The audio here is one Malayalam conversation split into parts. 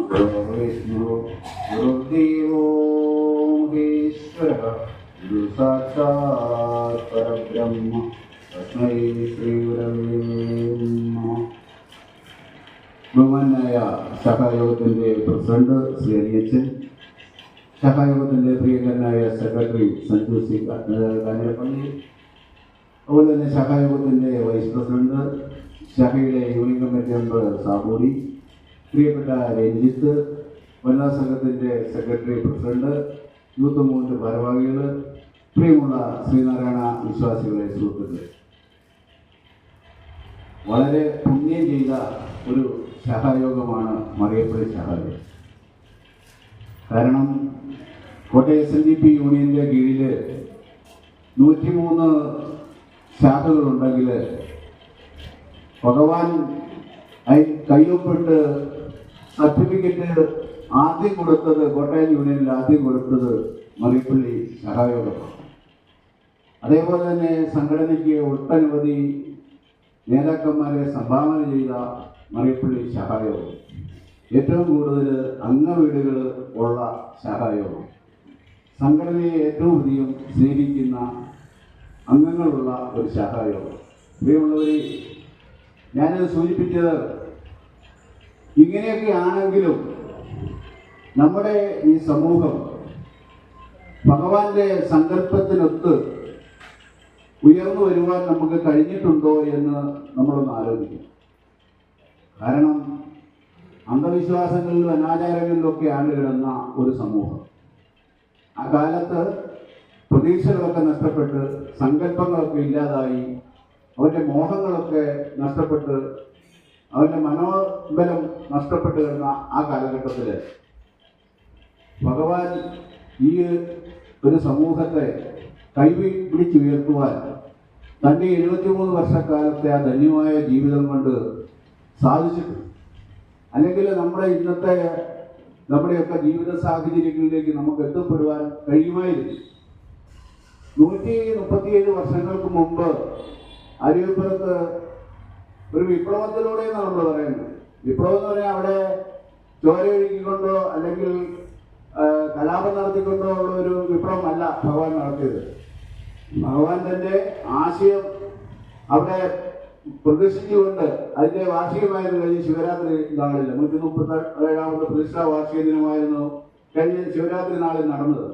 विष्णु गुरुदेवो महेश्वरः गुरु साक्षात् परब्रह्म तस्मै ശ്രീഗുരവേ നമഃ. ബഹുമാനായ സഹായോഗത്തിൻ്റെ പ്രസിഡന്റ് ശ്രീ അനിയച്ചൻ, സഹായോഗത്തിൻ്റെ പ്രിയങ്കരനായ സെക്രട്ടറി സഞ്ജു സി കാഞ്ഞിരപ്പള്ളി, അതുപോലെ തന്നെ സഹായോഗത്തിൻ്റെ വൈസ് പ്രസിഡന്റ്, ശാഖയുടെ യൂണിയൻ കമ്മിറ്റി മെമ്പർ സാബൂരി, പ്രിയപ്പെട്ട രഞ്ജിത്ത്, വനിതാ സംഘത്തിൻ്റെ സെക്രട്ടറി പ്രസിഡന്റ്, യൂത്ത് മൂവ്മെൻറ്റ് ഭാരവാഹികൾ, പ്രിയമുള്ള ശ്രീനാരായണ വിശ്വാസികളെ, സുഹൃത്തുക്കളെ, വളരെ പുണ്യം ചെയ്ത ഒരു സഹായോഗമാണ് മറിയപ്പള്ളി സഹായം. കാരണം കോട്ടയം SNDP യൂണിയൻ്റെ കീഴിൽ 103 ശാഖകളുണ്ടെങ്കിൽ ഭഗവാൻ കയ്യൊപ്പിട്ട് സർട്ടിഫിക്കറ്റ് ആദ്യം കൊടുത്തത്, കോട്ടയം യൂണിയനിൽ ആദ്യം കൊടുത്തത് മറിയപ്പള്ളി സഹായോഗമാണ്. അതേപോലെ തന്നെ സംഘടനയ്ക്ക് ഒട്ടനവധി നേതാക്കന്മാരെ സംഭാവന ചെയ്ത മറിയപ്പള്ളി സഹായോഗം, ഏറ്റവും കൂടുതൽ അംഗവീടുകൾ ഉള്ള സഹായോഗം, സംഘടനയെ ഏറ്റവും അധികം സ്നേഹിക്കുന്ന അംഗങ്ങളുള്ള ഒരു സഹായോഗം. പ്രിയമുള്ളവരെ, ഞാനത് സൂചിപ്പിച്ചത് ഇങ്ങനെയൊക്കെ ആണെങ്കിലും നമ്മുടെ ഈ സമൂഹം ഭഗവാന്റെ സങ്കല്പത്തിനൊത്ത് ഉയർന്നു വരുവാൻ നമുക്ക് കഴിഞ്ഞിട്ടുണ്ടോ എന്ന് നമ്മളൊന്ന് ആലോചിക്കും. കാരണം അന്ധവിശ്വാസങ്ങളിലും അനാചാരങ്ങളിലൊക്കെ ആണ്ടുകിടന്ന ഒരു സമൂഹം, ആ കാലത്ത് പ്രതീക്ഷകളൊക്കെ നഷ്ടപ്പെട്ട് സങ്കല്പങ്ങളൊക്കെ ഇല്ലാതായി, അവൻ്റെ മോഹങ്ങളൊക്കെ നഷ്ടപ്പെട്ട്, അവൻ്റെ മനോബലം നഷ്ടപ്പെട്ട് കിടന്ന ആ കാലഘട്ടത്തിൽ ഭഗവാൻ ഈ ഒരു സമൂഹത്തെ കൈപിടിച്ചുയർത്തുവാൻ തൻ്റെ 73 വർഷക്കാലത്തെ ആ ധന്യമായ ജീവിതം കൊണ്ട് സാധിച്ചിട്ടുണ്ട്. അല്ലെങ്കിൽ നമ്മുടെ ഇന്നത്തെ നമ്മുടെയൊക്കെ ജീവിത സാഹചര്യങ്ങളിലേക്ക് നമുക്ക് എത്തപ്പെടുവാൻ കഴിയുമായിരുന്നു. 137 വർഷങ്ങൾക്ക് മുമ്പ് അരുവിപ്പുറത്ത് ഒരു വിപ്ലവത്തിലൂടെയാണ് നമ്മൾ പറയുന്നത്. വിപ്ലവം എന്ന് പറഞ്ഞാൽ അവിടെ ചോരയൊഴുക്കിക്കൊണ്ടോ അല്ലെങ്കിൽ കലാപം നടത്തിക്കൊണ്ടോ ഉള്ള ഒരു വിപ്ലവമല്ല ഭഗവാൻ നടത്തിയത്. ഭഗവാൻ തൻ്റെ ആശയം അവിടെ പ്രദർശിച്ചുകൊണ്ട് അതിൻ്റെ വാർഷികമായിരുന്നു കഴിഞ്ഞ ശിവരാത്രി നാളിൽ, 137ാമത് പ്രതിഷ്ഠാ വാർഷിക ദിനമായിരുന്നു കഴിഞ്ഞ ശിവരാത്രി നാളിൽ നടന്നത്.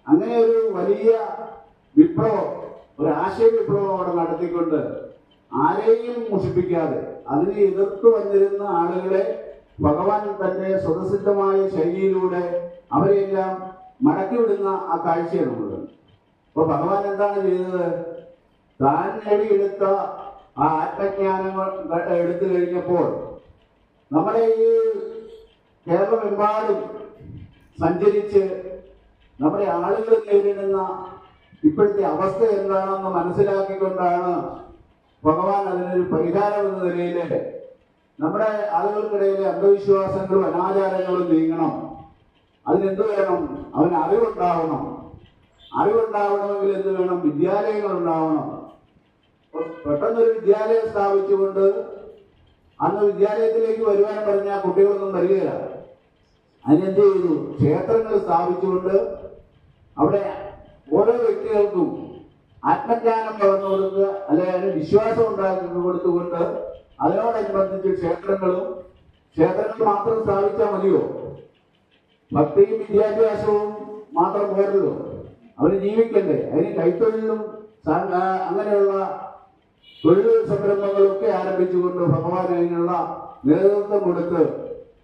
അങ്ങനെ ഒരു വലിയ വിപ്ലവം, ഒരു ആശയ വിപ്ലവം അവിടെ നടത്തിക്കൊണ്ട് ആരെയും മുഷിപ്പിക്കാതെ അതിനെ എതിർത്ത് വന്നിരുന്ന ആളുകളെ ഭഗവാൻ തന്റെ സ്വതസിദ്ധമായ ശൈലിയിലൂടെ അവരെല്ലാം മടക്കി വിടുന്ന ആ കാഴ്ചയാണ് ഉള്ളത്. അപ്പോൾ ഭഗവാൻ എന്താണ് ചെയ്തത്? താൻ നേടിയെടുത്ത ആ ആത്മജ്ഞാനങ്ങൾ എടുത്തു കഴിഞ്ഞപ്പോൾ നമ്മുടെ ഈ കേരളമെമ്പാടും സഞ്ചരിച്ച് നമ്മുടെ ആളുകൾ നേരിടുന്ന ഇപ്പോഴത്തെ അവസ്ഥ എന്താണെന്ന് മനസ്സിലാക്കിക്കൊണ്ടാണ് ഭഗവാൻ അതിനൊരു പരിഹാരം എന്ന നിലയിൽ നമ്മുടെ ആളുകൾക്കിടയിലെ അന്ധവിശ്വാസങ്ങളും അനാചാരങ്ങളും നീങ്ങണം. അതിനെന്ത് വേണം? അവന് അറിവുണ്ടാവണം. അറിവുണ്ടാവണമെങ്കിൽ എന്ത് വേണം? വിദ്യാലയങ്ങൾ ഉണ്ടാവണം. പെട്ടെന്നൊരു വിദ്യാലയം സ്ഥാപിച്ചുകൊണ്ട് അന്ന് വിദ്യാലയത്തിലേക്ക് വരുവാൻ പറഞ്ഞാൽ കുട്ടികളൊന്നും വരികയില്ല. അതിനെന്ത് ചെയ്തു? ക്ഷേത്രങ്ങൾ സ്ഥാപിച്ചുകൊണ്ട് അവിടെ ഓരോ വ്യക്തികൾക്കും ആത്മജ്ഞാനം പകർന്നു കൊടുക്കുക, അല്ലെങ്കിൽ അതിന് വിശ്വാസം ഉണ്ടാക്കി കൊടുത്തുകൊണ്ട് അതിനോടനുബന്ധിച്ച് ക്ഷേത്രങ്ങൾ മാത്രം സ്ഥാപിച്ചാൽ മതിയോ? ഭക്തിയും വിദ്യാഭ്യാസവും മാത്രം പോരല്ലോ, അവര് ജീവിക്കണ്ടേ? അതിന് കൈത്തൊഴിലും അങ്ങനെയുള്ള തൊഴിൽ സംരംഭങ്ങളൊക്കെ ആരംഭിച്ചുകൊണ്ട് ഭഗവാൻ അതിനുള്ള നേതൃത്വം കൊടുത്ത്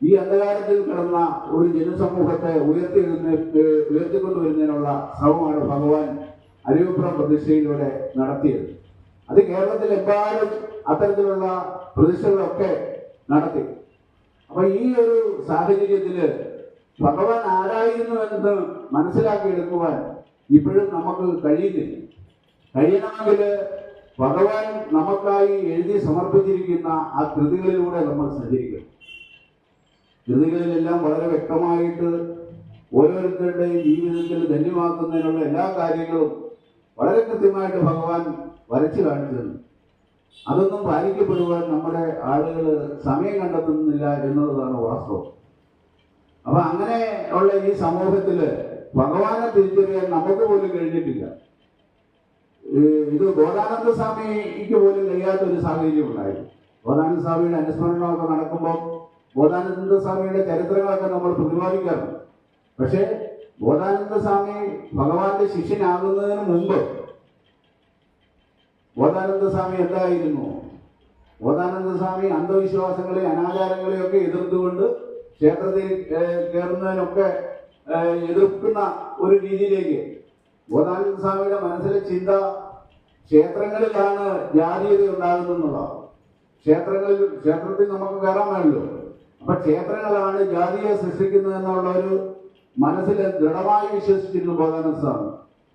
ഈ അന്ധകാരത്തിൽ കിടന്ന ഒരു ജനസമൂഹത്തെ ഉയർത്തിക്കൊണ്ടുവരുന്നതിനുള്ള ശ്രമമാണ് ഭഗവാൻ അരുവിപ്പുറം പ്രതിഷ്ഠയിലൂടെ നടത്തിയത്. അത് കേരളത്തിലെമ്പാടും അത്തരത്തിലുള്ള പ്രതിഷ്ഠകളൊക്കെ നടത്തി. അപ്പൊ ഈ ഒരു സാഹചര്യത്തില് ഭഗവാൻ ആരായിരുന്നു എന്ന് മനസ്സിലാക്കിയെടുക്കുവാൻ ഇപ്പോഴും നമുക്ക് കഴിയുന്നില്ല. കഴിയണമെങ്കിൽ ഭഗവാൻ നമുക്കായി എഴുതി സമർപ്പിച്ചിരിക്കുന്ന ആ കൃതികളിലൂടെ നമ്മൾ സഞ്ചരിക്കണം. കൃതികളിലെല്ലാം വളരെ വ്യക്തമായിട്ട് ഓരോരുത്തരുടെയും ജീവിതത്തിൽ ധന്യമാക്കുന്നതിനുള്ള എല്ലാ കാര്യങ്ങളും വളരെ കൃത്യമായിട്ട് ഭഗവാൻ വരച്ചു കാണിച്ചിരുന്നു. അതൊന്നും പാലിക്കപ്പെടുവാൻ നമ്മുടെ ആളുകൾ സമയം കണ്ടെത്തുന്നില്ല എന്നുള്ളതാണ് വാസ്തവം. അപ്പൊ അങ്ങനെ ഉള്ള ഈ സമൂഹത്തില് ഭഗവാനെ തിരിച്ചറിയാൻ നമുക്ക് പോലും കഴിഞ്ഞിട്ടില്ല. ഇത് ബോധാനന്ദ സ്വാമിക്ക് പോലും കഴിയാത്ത ഒരു സാഹചര്യം ഉണ്ടായി. ബോധാനന്ദ സ്വാമിയുടെ അനുസ്മരണമൊക്കെ നടക്കുമ്പോൾ ബോധാനന്ദ സ്വാമിയുടെ ചരിത്രങ്ങളൊക്കെ നമ്മൾ പ്രതിപാദിക്കാറുണ്ട്. പക്ഷേ ബോധാനന്ദ സ്വാമി ഭഗവാന്റെ ശിഷ്യനാകുന്നതിന് മുമ്പ് ബോധാനന്ദ സ്വാമി എന്തായിരുന്നു? ബോധാനന്ദ സ്വാമി അന്ധവിശ്വാസങ്ങളെ അനാചാരങ്ങളെയൊക്കെ എതിർത്തുകൊണ്ട് ക്ഷേത്രത്തിൽ കയറുന്നതിനൊക്കെ എതിർക്കുന്ന ഒരു രീതിയിലേക്ക് ബോധാനന്ദ സ്വാമിയുടെ മനസ്സിലെ ചിന്ത ക്ഷേത്രങ്ങളിലാണ് ജാതീയത ഉണ്ടാകുന്നതാണ്. ക്ഷേത്രത്തിൽ നമുക്ക് കയറാൻ വേണമല്ലോ. അപ്പൊ ക്ഷേത്രങ്ങളാണ് ജാതിയെ സൃഷ്ടിക്കുന്നത് എന്നുള്ള ഒരു മനസ്സിൽ ദൃഢമായി വിശ്വസിച്ചിരുന്നു ബോധാനന്ദ സ്വാമി.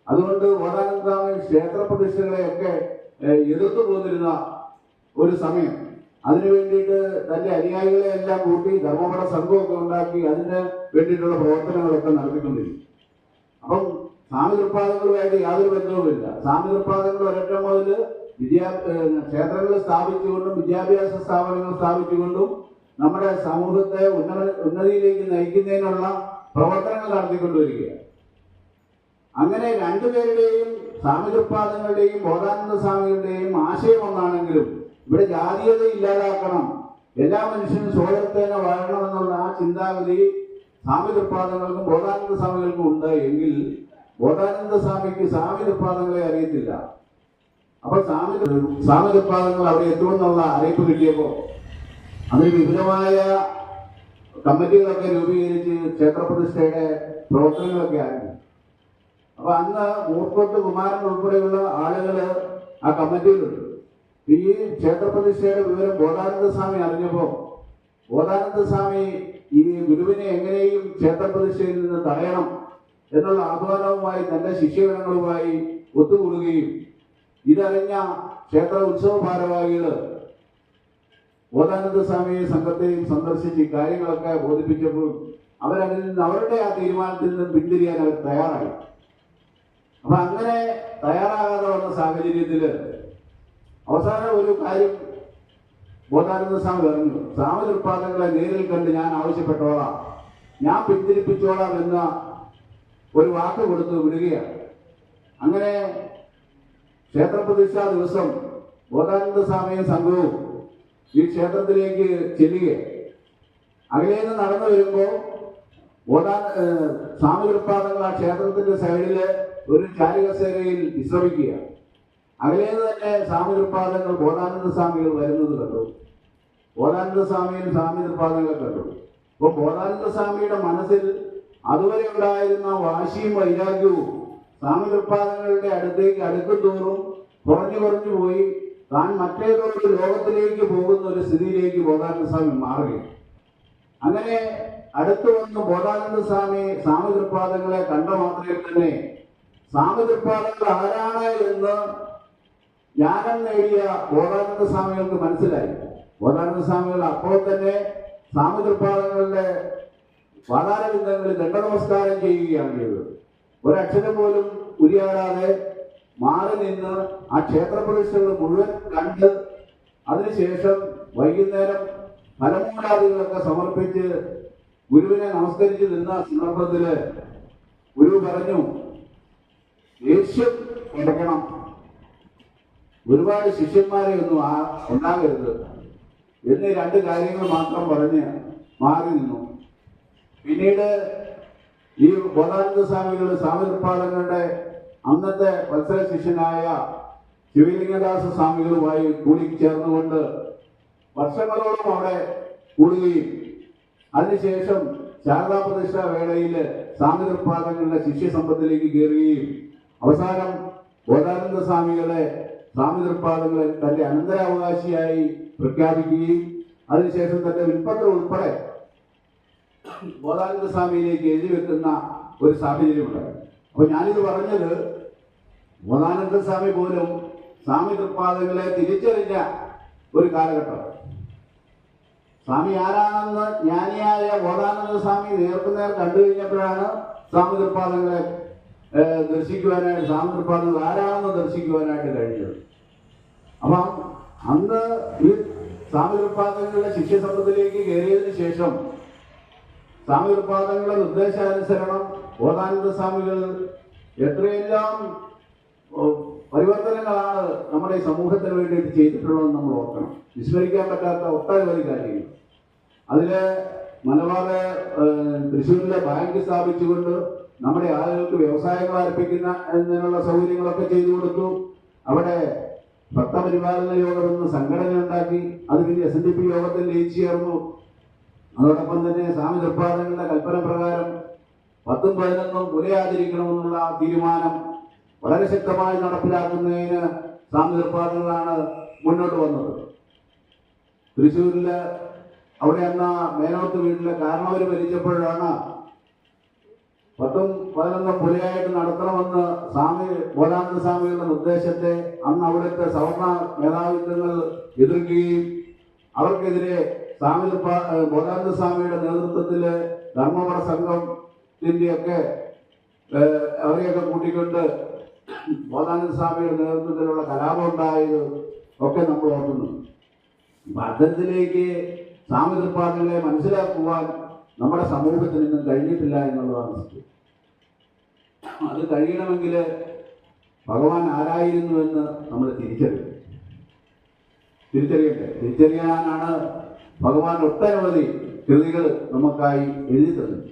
അതുകൊണ്ട് ബോധാനന്ദ സ്വാമി ക്ഷേത്ര പ്രതിഷ്ഠകളെയൊക്കെ എതിർത്തു പോന്നിരുന്ന ഒരു സമയം. അതിനു വേണ്ടിയിട്ട് തന്റെ അനുയായികളെ എല്ലാം കൂട്ടി ധർമ്മപട സംഘമൊക്കെ ഉണ്ടാക്കി അതിന് വേണ്ടിയിട്ടുള്ള പ്രവർത്തനങ്ങളൊക്കെ നടത്തിക്കൊണ്ടിരിക്കും. അപ്പം സ്വാമി തൃപ്പാദങ്ങളുമായിട്ട് യാതൊരു ബന്ധവുമില്ല. സ്വാമി തൃപ്പാദങ്ങൾ ഒരൊറ്റ മുതൽ ക്ഷേത്രങ്ങൾ സ്ഥാപിച്ചുകൊണ്ടും വിദ്യാഭ്യാസ സ്ഥാപനങ്ങൾ സ്ഥാപിച്ചുകൊണ്ടും നമ്മുടെ സമൂഹത്തെ ഉന്നതിയിലേക്ക് നയിക്കുന്നതിനുള്ള പ്രവർത്തനങ്ങൾ നടത്തിക്കൊണ്ടുവരികയാണ്. അങ്ങനെ രണ്ടുപേരുടെയും സ്വാമി തൃപ്പാദങ്ങളുടെയും ബോധാനന്ദ സ്വാമികളുടെയും ആശയം ഒന്നാണെങ്കിലും ഇവിടെ ജാതീയത ഇല്ലാതാക്കണം, എല്ലാ മനുഷ്യനും സ്വതന്ത്രേന വാഴണമെന്നുള്ള ആ ചിന്താഗതി സ്വാമി തൃപ്പാദങ്ങൾക്കും ബോധാനന്ദ സ്വാമികൾക്കും ഉണ്ട്. എങ്കിൽ ബോധാനന്ദ സ്വാമിക്ക് സ്വാമി തൃപ്പാദങ്ങളെ അറിയത്തില്ല. അപ്പൊ സ്വാമി തൃപ്പാദങ്ങൾ അവിടെ എത്തുമെന്നുള്ള അറിയിപ്പ് കിട്ടിയപ്പോ അതിന് വിപുലമായ കമ്മിറ്റികളൊക്കെ രൂപീകരിച്ച് ക്ഷേത്രപ്രതിഷ്ഠയുടെ പ്രവർത്തനങ്ങളൊക്കെ ആയിരുന്നു. അപ്പൊ അന്ന് മൂർക്കോട്ട് കുമാരൻ ഉൾപ്പെടെയുള്ള ആളുകള് ആ കമ്മിറ്റിയിലുണ്ട്. ഈ ക്ഷേത്രപ്രതിഷ്ഠയുടെ വിവരം ബോധാനന്ദ സ്വാമി അറിഞ്ഞപ്പോ ബോധാനന്ദ സ്വാമി ഈ ഗുരുവിനെ എങ്ങനെയും ക്ഷേത്രപ്രതിഷ്ഠയിൽ നിന്ന് തടയണം എന്നുള്ള ആഹ്വാനവുമായി തന്റെ ശിഷ്യഗണങ്ങളുമായി ഒത്തുകൂടുകയും ഇതറിഞ്ഞ ക്ഷേത്ര ഉത്സവ ഭാരവാഹികള് ബോധാനന്ദ സ്വാമിയെ സംഘത്തെയും സന്ദർശിച്ച് കാര്യങ്ങളൊക്കെ ബോധിപ്പിച്ചപ്പോൾ അവരതിൽ നിന്ന് അവരുടെ ആ തീരുമാനത്തിൽ നിന്ന് പിന്തിരിയാൻ അവർ തയ്യാറായി. അപ്പൊ അങ്ങനെ തയ്യാറാകാതെ വന്ന സാഹചര്യത്തില് അവസാനം ഒരു കാര്യം ബോധാനന്ദ സ്വാമി പറഞ്ഞു. സ്വാമി തൃപ്പാദങ്ങളെ നേരിൽ കണ്ട് ഞാൻ ആവശ്യപ്പെട്ടോളാം, ഞാൻ പിന്തിരിപ്പിച്ചോളാം എന്ന ഒരു വാക്ക് കൊടുത്ത് വിടുകയാണ്. അങ്ങനെ ക്ഷേത്രപ്രതിഷ്ഠാ ദിവസം ബോധാനന്ദ സ്വാമിയും സംഘവും ഈ ക്ഷേത്രത്തിലേക്ക് ചെല്ലുകയാണ്. അകലേന്ന് നടന്നു വരുമ്പോൾ സ്വാമി തൃപ്പാദങ്ങൾ ആ ക്ഷേത്രത്തിന്റെ സൈഡില് ഒരു ചാരുകസേരയിൽ വിശ്രമിക്കുകയാണ്. അകലേന്ന് തന്നെ സ്വാമി തൃപ്പാദങ്ങൾ ബോധാനന്ദ സ്വാമികൾ വരുന്നത് കണ്ടു. ബോധാനന്ദ സ്വാമിയും സ്വാമി തൃപ്പാദങ്ങളെ കണ്ടു. അപ്പൊ ബോധാനന്ദ സ്വാമിയുടെ മനസ്സിൽ അതുവരെ ഉണ്ടായിരുന്ന വാശിയും വൈരാഗ്യവും സ്വാമി തൃപ്പാദങ്ങളുടെ അടുത്തേക്ക് അടുക്കും തോറും കുറഞ്ഞു പോയി താൻ മറ്റേതൊരു ലോകത്തിലേക്ക് പോകുന്ന ഒരു സ്ഥിതിയിലേക്ക് ബോധാനന്ദ സ്വാമി മാറുകയാണ്. അങ്ങനെ അടുത്തു വന്ന് ബോധാനന്ദ സ്വാമി സ്വാമി തൃപ്പാദങ്ങളെ കണ്ട മാത്രമേ തന്നെ സ്വാമി തൃപ്പാദങ്ങൾ ആരാണ് എന്ന് ജ്ഞാനം നേടിയ ബോധാനന്ദ സ്വാമികൾക്ക് മനസ്സിലായി. ബോധാനന്ദ സ്വാമികൾ അപ്പോൾ തന്നെ സ്വാമി തൃപ്പാദങ്ങളുടെ പാതാരബിന്ദങ്ങളിൽ ദണ്ഡനമസ്കാരം ചെയ്യുകയാണ് ചെയ്തത്. ഒരക്ഷരം പോലും ഉരിയാടാതെ മാറി നിന്ന് ആ ക്ഷേത്രപ്രതിഷ്ഠകൾ മുഴുവൻ കണ്ട് അതിനുശേഷം വൈകുന്നേരം ഫലമൂലാദികളൊക്കെ സമർപ്പിച്ച് ഗുരുവിനെ നമസ്കരിച്ച് നിന്ന സന്ദർഭത്തില് ഗുരു പറഞ്ഞു, ദേഷ്യം കൊടുക്കണം, ഒരുപാട് ശിഷ്യന്മാരെ ഒന്നും ഉണ്ടാകരുത് എന്നീ രണ്ട് കാര്യങ്ങൾ മാത്രം പറഞ്ഞ് മാറി നിന്നു. പിന്നീട് ഈ ബോധാനന്ദ സ്വാമികൾ സ്വാമി തൃപ്പാദങ്ങളുടെ അന്നത്തെ വത്സര ശിഷ്യനായ ശിവലിംഗദാസ സ്വാമികളുമായി കൂടിച്ചേർന്നുകൊണ്ട് വർഷങ്ങളോളം അവിടെ കൂടുകയും അതിനുശേഷം ശാരദാ പ്രതിഷ്ഠാ വേളയിൽ സ്വാമി തൃപ്പാദങ്ങളുടെ ശിഷ്യസമ്പത്തിലേക്ക് കയറുകയും അവസാനം ബോധാനന്ദ സ്വാമികളെ സ്വാമി തൃപ്പാദങ്ങളെ തന്റെ അനന്തരാവകാശിയായി പ്രഖ്യാപിക്കുകയും അതിനുശേഷം തന്റെ വിൽപ്പത്രം ഉൾപ്പെടെ ബോധാനന്ദ സ്വാമിയിലേക്ക് എഴുതി വെക്കുന്ന ഒരു സാഹചര്യമുണ്ടായി. അപ്പൊ ഞാനിത് പറഞ്ഞത് ബോധാനന്ദ സ്വാമി പോലും സ്വാമി തൃപ്പാദങ്ങളെ തിരിച്ചറിഞ്ഞ ഒരു കാലഘട്ടം. സ്വാമി ആരാണെന്ന് ജ്ഞാനിയായ ബോധാനന്ദ സ്വാമി നേർക്കുനേർ കണ്ടു കഴിഞ്ഞപ്പോഴാണ് സ്വാമി തൃപ്പാദങ്ങളെ ദർശിക്കുവാനായിട്ട്, സ്വാമി തൃപ്പാദങ്ങൾ ആരാണെന്ന് ദർശിക്കുവാനായിട്ട് കഴിഞ്ഞത്. അപ്പം അന്ന് ഈ സ്വാമി തൃപ്പാദങ്ങളുടെ ശിഷ്യസമ്പത്തിലേക്ക് കയറിയതിനു ശേഷം സ്വാമി തൃപ്പാദങ്ങളുടെ നിർദ്ദേശാനുസരണം ബോധാനന്ദ സ്വാമികൾ എത്രയെല്ലാം പരിവർത്തനങ്ങളാണ് നമ്മുടെ ഈ സമൂഹത്തിന് വേണ്ടിയിട്ട് ചെയ്തിട്ടുള്ളതെന്ന് നമ്മൾ ഓർക്കണം. വിസ്മരിക്കാൻ പറ്റാത്ത ഒട്ടനവധി കാര്യങ്ങൾ. അതില് മലബാർ തൃശ്ശൂരിലെ ബാങ്ക് സ്ഥാപിച്ചുകൊണ്ട് നമ്മുടെ ആളുകൾക്ക് വ്യവസായങ്ങൾ ആരംഭിക്കുന്ന എന്നതിനുള്ള സൗകര്യങ്ങളൊക്കെ ചെയ്തു കൊടുത്തു. അവിടെ ഭക്തപരിപാലന യോഗം എന്ന സംഘടന ഉണ്ടാക്കി. അത് പിന്നെ SNDP യോഗത്തിൽ ലയിച്ചു ചേർന്നു. അതോടൊപ്പം തന്നെ സ്വാമി തൃപ്പാദങ്ങളുടെ കൽപ്പന പ്രകാരം 10ഉം 11ഉം പുലയാചരിക്കണമെന്നുള്ള തീരുമാനം വളരെ ശക്തമായി നടപ്പിലാക്കുന്നതിന് സ്വാമി തൃപ്പാദങ്ങളാണ് മുന്നോട്ട് വന്നത്. തൃശ്ശൂരില് അവിടെ അന്ന് മേനോത്ത് വീട്ടിലെ കാരണവർ ഭരിച്ചപ്പോഴാണ് 10ഉം 11ഉം പുലയായിട്ട് നടത്തണമെന്ന് ബോധാനന്ദ സ്വാമികളുടെ നിർദ്ദേശത്തെ അന്ന് അവിടുത്തെ സവർണ മേധാവിത്വങ്ങൾ എതിർക്കുകയും അവർക്കെതിരെ ബോധാനന്ദ സ്വാമിയുടെ നേതൃത്വത്തില് ധർമ്മപട സംഘത്തിന്റെയൊക്കെ അവരെയൊക്കെ കൂട്ടിക്കൊണ്ട് ബോധാനന്ദ സ്വാമിയുടെ നേതൃത്വത്തിലുള്ള കലാപം ഉണ്ടായത് ഒക്കെ നമ്മൾ ഓർക്കുന്നു. അത്തരത്തിലേക്ക് സ്വാമി തൃപ്പാദങ്ങളെ മനസ്സിലാക്കുവാൻ നമ്മുടെ സമൂഹത്തിൽ നിന്നും കഴിഞ്ഞിട്ടില്ല എന്നുള്ളതാണ് സത്യം. അത് കഴിയണമെങ്കിൽ ഭഗവാൻ ആരായിരുന്നുവെന്ന് നമ്മൾ തിരിച്ചറിയാനാണ് ഭഗവാൻ ഒട്ടനവധി കൃതികൾ നമുക്കായി എഴുതി തന്നത്.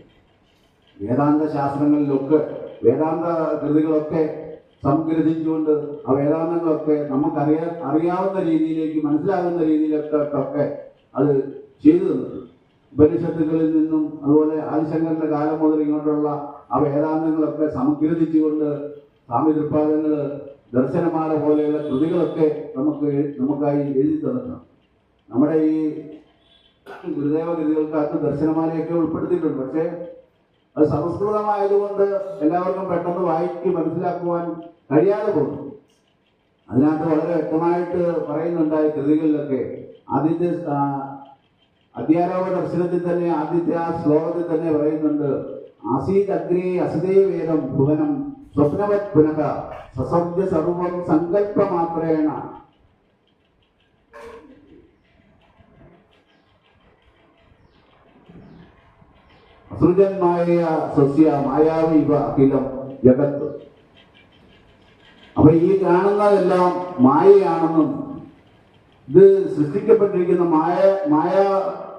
വേദാന്ത ശാസ്ത്രങ്ങളിലൊക്കെ വേദാന്ത കൃതികളൊക്കെ സംഗ്രഹിച്ചുകൊണ്ട് ആ വേദാന്തങ്ങളൊക്കെ അറിയാവുന്ന രീതിയിലേക്ക് മനസ്സിലാകുന്ന രീതിയിലൊക്കെ അത് ചെയ്തു തന്നത്. ഉപനിഷത്തുകളിൽ നിന്നും അതുപോലെ ആദിശങ്കരന്റെ കാലം മുതൽ ഇങ്ങോട്ടുള്ള ആ വേദാന്തങ്ങളൊക്കെ സംഗ്രഹിച്ചുകൊണ്ട് സ്വാമി തൃപ്പാദങ്ങൾ ദർശനമാല പോലെയുള്ള കൃതികളൊക്കെ നമുക്കായി എഴുതി തന്നിട്ടുണ്ട്. നമ്മുടെ ഈ ഗുരുദേവ കൃതികൾക്കകത്ത് ദർശനമാലയൊക്കെ ഉൾപ്പെടുത്തിയിട്ടുണ്ട്. പക്ഷേ അത് സംസ്കൃതമായതുകൊണ്ട് എല്ലാവർക്കും പെട്ടെന്ന് വായിച്ച് മനസ്സിലാക്കുവാൻ കഴിയാതെ പോകുന്നു. അതിനകത്ത് വളരെ വ്യക്തമായിട്ട് പറയുന്നുണ്ടായി കൃതികളിലൊക്കെ. ആദ്യത്തെ അധ്യാരോപ ദർശനത്തിൽ തന്നെ ആദ്യത്തെ ആ ശ്ലോകത്തിൽ തന്നെ പറയുന്നുണ്ട്, ആസീത് അഗ്രേ അസതേ വേദം ഭുവനം സ്വപ്നവത് പുനഃ സസംജ സർവം സങ്കല്പമാത്രേണ അസൃജന്മായ സസ്യ മായാവി ഇവ അഖിലം ജഗത്ത്. അപ്പൊ ഈ കാണുന്നതെല്ലാം മായയാണെന്നും ഇത് സൃഷ്ടിക്കപ്പെട്ടിരിക്കുന്ന മായ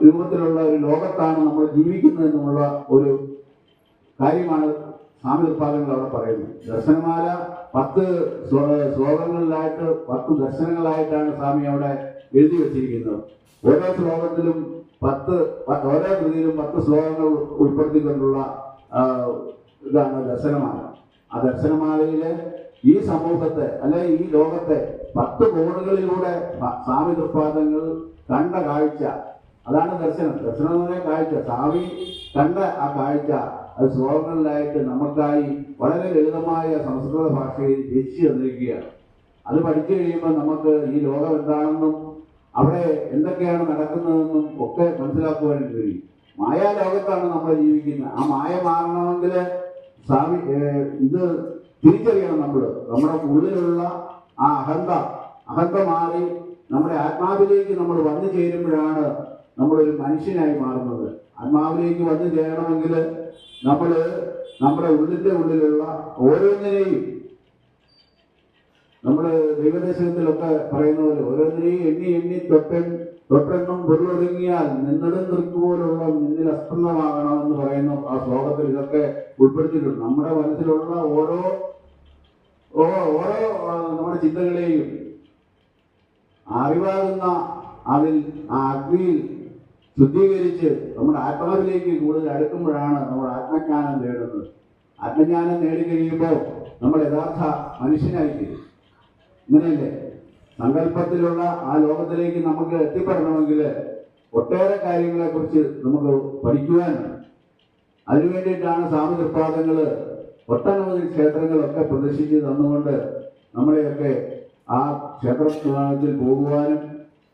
രൂപത്തിലുള്ള ഒരു ലോകത്താണ് നമ്മൾ ജീവിക്കുന്നതെന്നുള്ള ഒരു കാര്യമാണ് സ്വാമി തൃപ്പാദങ്ങൾ അവിടെ പറയുന്നത്. ദർശനമാല 10 ശ്ലോകങ്ങളിലായിട്ട് 10 ദർശനങ്ങളായിട്ടാണ് സ്വാമി അവിടെ എഴുതി വെച്ചിരിക്കുന്നത്. ഓരോ ശ്ലോകത്തിലും ഓരോ കൃതിയിലും 10 ശ്ലോകങ്ങൾ ഉൾപ്പെടുത്തിക്കൊണ്ടുള്ള ഇതാണ് ദർശനമാല. ആ ദർശനമാലയിലെ ഈ സമൂഹത്തെ അല്ലെ ഈ ലോകത്തെ 10 കോണുകളിലൂടെ സ്വാമി തൃപ്പാദങ്ങൾ കണ്ട കാഴ്ച, അതാണ് ദർശനം. ദർശനം എന്ന് പറഞ്ഞ കാഴ്ച. സ്വാമി കണ്ട ആ കാഴ്ച അത് ശ്ലോകങ്ങളിലായിട്ട് നമുക്കായി വളരെ ലളിതമായ സംസ്കൃത ഭാഷയിൽ രചിച്ചു തന്നിരിക്കുകയാണ്. അത് പഠിച്ചു കഴിയുമ്പോൾ നമുക്ക് ഈ ലോകം എന്താണെന്നും അവിടെ എന്തൊക്കെയാണ് നടക്കുന്നതെന്നും ഒക്കെ മനസ്സിലാക്കുവാൻ കഴിയും. മായാലോകത്താണ് നമ്മൾ ജീവിക്കുന്നത്. ആ മായ മാറണമെങ്കിൽ സ്വാമി ഇത് തിരിച്ചറിയണം. നമ്മുടെ ഉള്ളിലുള്ള ആ അഹന്ത മാറി നമ്മുടെ ആത്മാവിലേക്ക് നമ്മൾ വന്നു ചേരുമ്പോഴാണ് നമ്മളൊരു മനുഷ്യനായി മാറുന്നത്. ആത്മാവിലേക്ക് വന്നു ചേരണമെങ്കിൽ നമ്മൾ നമ്മുടെ ഉള്ളിലുള്ള ഓരോന്നിനെയും നമ്മൾ ദൈവദേശത്തിലൊക്കെ പറയുന്ന പോലെ ഓരോന്നിനെയും എണ്ണി തൊട്ടെണ്ണം പൊരുളൊടുങ്ങിയാൽ നിന്നിടും നിൽക്കുപോലുള്ള നിന്നിൽ അസ്പന്ദമാകണമെന്ന് പറയുന്ന ആ ശ്ലോകത്തിൽ ഇതൊക്കെ ഉൾപ്പെടുത്തിയിട്ടുണ്ട്. നമ്മുടെ മനസ്സിലുള്ള ഓരോ നമ്മുടെ ചിന്തകളെയും അറിവാകുന്ന അതിൽ ആ അഗ്നിയിൽ ശുദ്ധീകരിച്ച് നമ്മുടെ ആത്മാവിലേക്ക് കൂടുതൽ അടുക്കുമ്പോഴാണ് നമ്മൾ ആത്മജ്ഞാനം നേടുന്നത്. ആത്മജ്ഞാനം നേടിക്കഴിയുമ്പോൾ നമ്മൾ യഥാർത്ഥ മനുഷ്യനായിത്തീരും. ഇങ്ങനെയല്ലേ സങ്കല്പത്തിലുള്ള ആ ലോകത്തിലേക്ക് നമുക്ക് എത്തിപ്പെടണമെങ്കിൽ ഒട്ടേറെ കാര്യങ്ങളെ കുറിച്ച് നമുക്ക് പഠിക്കുവാനുണ്ട്. അതിനുവേണ്ടിയിട്ടാണ് സ്വാമി തൃപ്പാദങ്ങൾ ഒട്ടനവധി ക്ഷേത്രങ്ങളൊക്കെ പ്രദർശിച്ച് തന്നുകൊണ്ട് നമ്മളെയൊക്കെ ആ ക്ഷേത്രത്തിൽ പോകുവാനും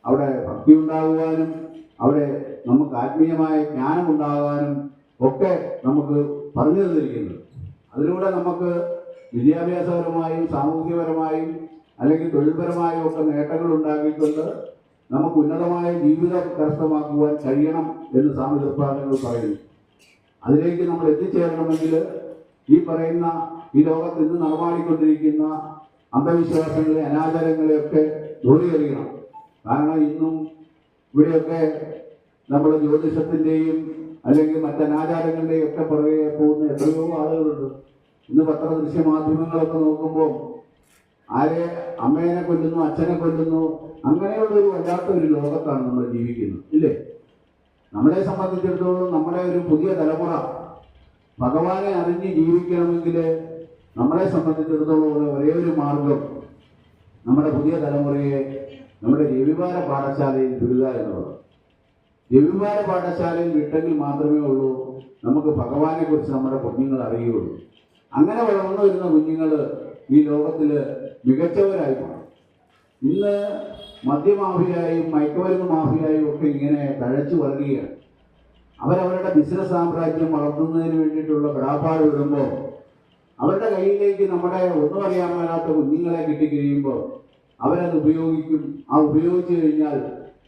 അവിടെ ഭക്തി ഉണ്ടാകുവാനും അവിടെ നമുക്ക് ആത്മീയമായ ജ്ഞാനം ഉണ്ടാകാനും ഒക്കെ നമുക്ക് പറഞ്ഞു തന്നിരിക്കുന്നത്. അതിലൂടെ നമുക്ക് വിദ്യാഭ്യാസപരമായും സാമൂഹികപരമായും അല്ലെങ്കിൽ തൊഴിൽപരമായും ഒക്കെ നേട്ടങ്ങൾ ഉണ്ടാക്കിക്കൊണ്ട് നമുക്ക് ഉന്നതമായ ജീവിതം കരസ്ഥമാക്കുവാൻ കഴിയണം എന്ന് സ്വാമി തൃപ്പാദങ്ങൾ പറയുന്നു. അതിലേക്ക് നമ്മൾ എത്തിച്ചേരണമെങ്കിൽ ഈ പറയുന്ന ഈ ലോകത്ത് ഇന്ന് നടമാടിക്കൊണ്ടിരിക്കുന്ന അന്ധവിശ്വാസങ്ങളെ അനാചാരങ്ങളെയൊക്കെ ദൂരീകരിക്കണം. കാരണം ഇന്നും ഇവിടെയൊക്കെ നമ്മൾ ജ്യോതിഷത്തിൻ്റെയും അല്ലെങ്കിൽ മറ്റനാചാരങ്ങളുടെയും ഒക്കെ പുറകെ പോകുന്ന എത്രയോ ആളുകളുണ്ട്. ഇന്ന് ദൃശ്യമാധ്യമങ്ങളൊക്കെ നോക്കുമ്പോൾ ആരെ അമ്മേനെ കൊല്ലുന്നു, അച്ഛനെ കൊല്ലുന്നു, അങ്ങനെയുള്ള ഒരു വല്ലാത്ത ഒരു ലോകത്താണ് നമ്മൾ ജീവിക്കുന്നത്, ഇല്ലേ? നമ്മളെ സംബന്ധിച്ചിടത്തോളം നമ്മുടെ ഒരു പുതിയ തലമുറ ഭഗവാനെ അറിഞ്ഞ് ജീവിക്കണമെങ്കിൽ നമ്മളെ സംബന്ധിച്ചിടത്തോളം ഒരേ ഒരു മാർഗം നമ്മുടെ പുതിയ തലമുറയെ നമ്മുടെ രവിവാര പാഠശാലയിൽ വിടുക എന്നുള്ളത്. രവിവാര പാഠശാലയിൽ വിട്ടെങ്കിൽ മാത്രമേ ഉള്ളൂ നമുക്ക് ഭഗവാനെ കുറിച്ച് നമ്മുടെ കുഞ്ഞുങ്ങൾ അറിയുകയുള്ളൂ. അങ്ങനെ വളർന്നു വരുന്ന കുഞ്ഞുങ്ങൾ ഈ ലോകത്തിൽ മികച്ചവരായി മാറും. ഇന്ന് മദ്യമാഫിയായും മയക്കുമരുന്ന് മാഫിയായും ഒക്കെ ഇങ്ങനെ തഴച്ചു വളരുകയാണ്. അവരവരുടെ ബിസിനസ് സാമ്രാജ്യം വളർത്തുന്നതിന് വേണ്ടിയിട്ടുള്ള പെടാപ്പാട് വിടുമ്പോൾ അവരുടെ കയ്യിലേക്ക് നമ്മുടെ ഒന്നും അറിയാൻ മേലാത്ത കുഞ്ഞുങ്ങളെ കിട്ടിക്കഴിയുമ്പോൾ അവരത് ഉപയോഗിക്കും. ആ ഉപയോഗിച്ചു കഴിഞ്ഞാൽ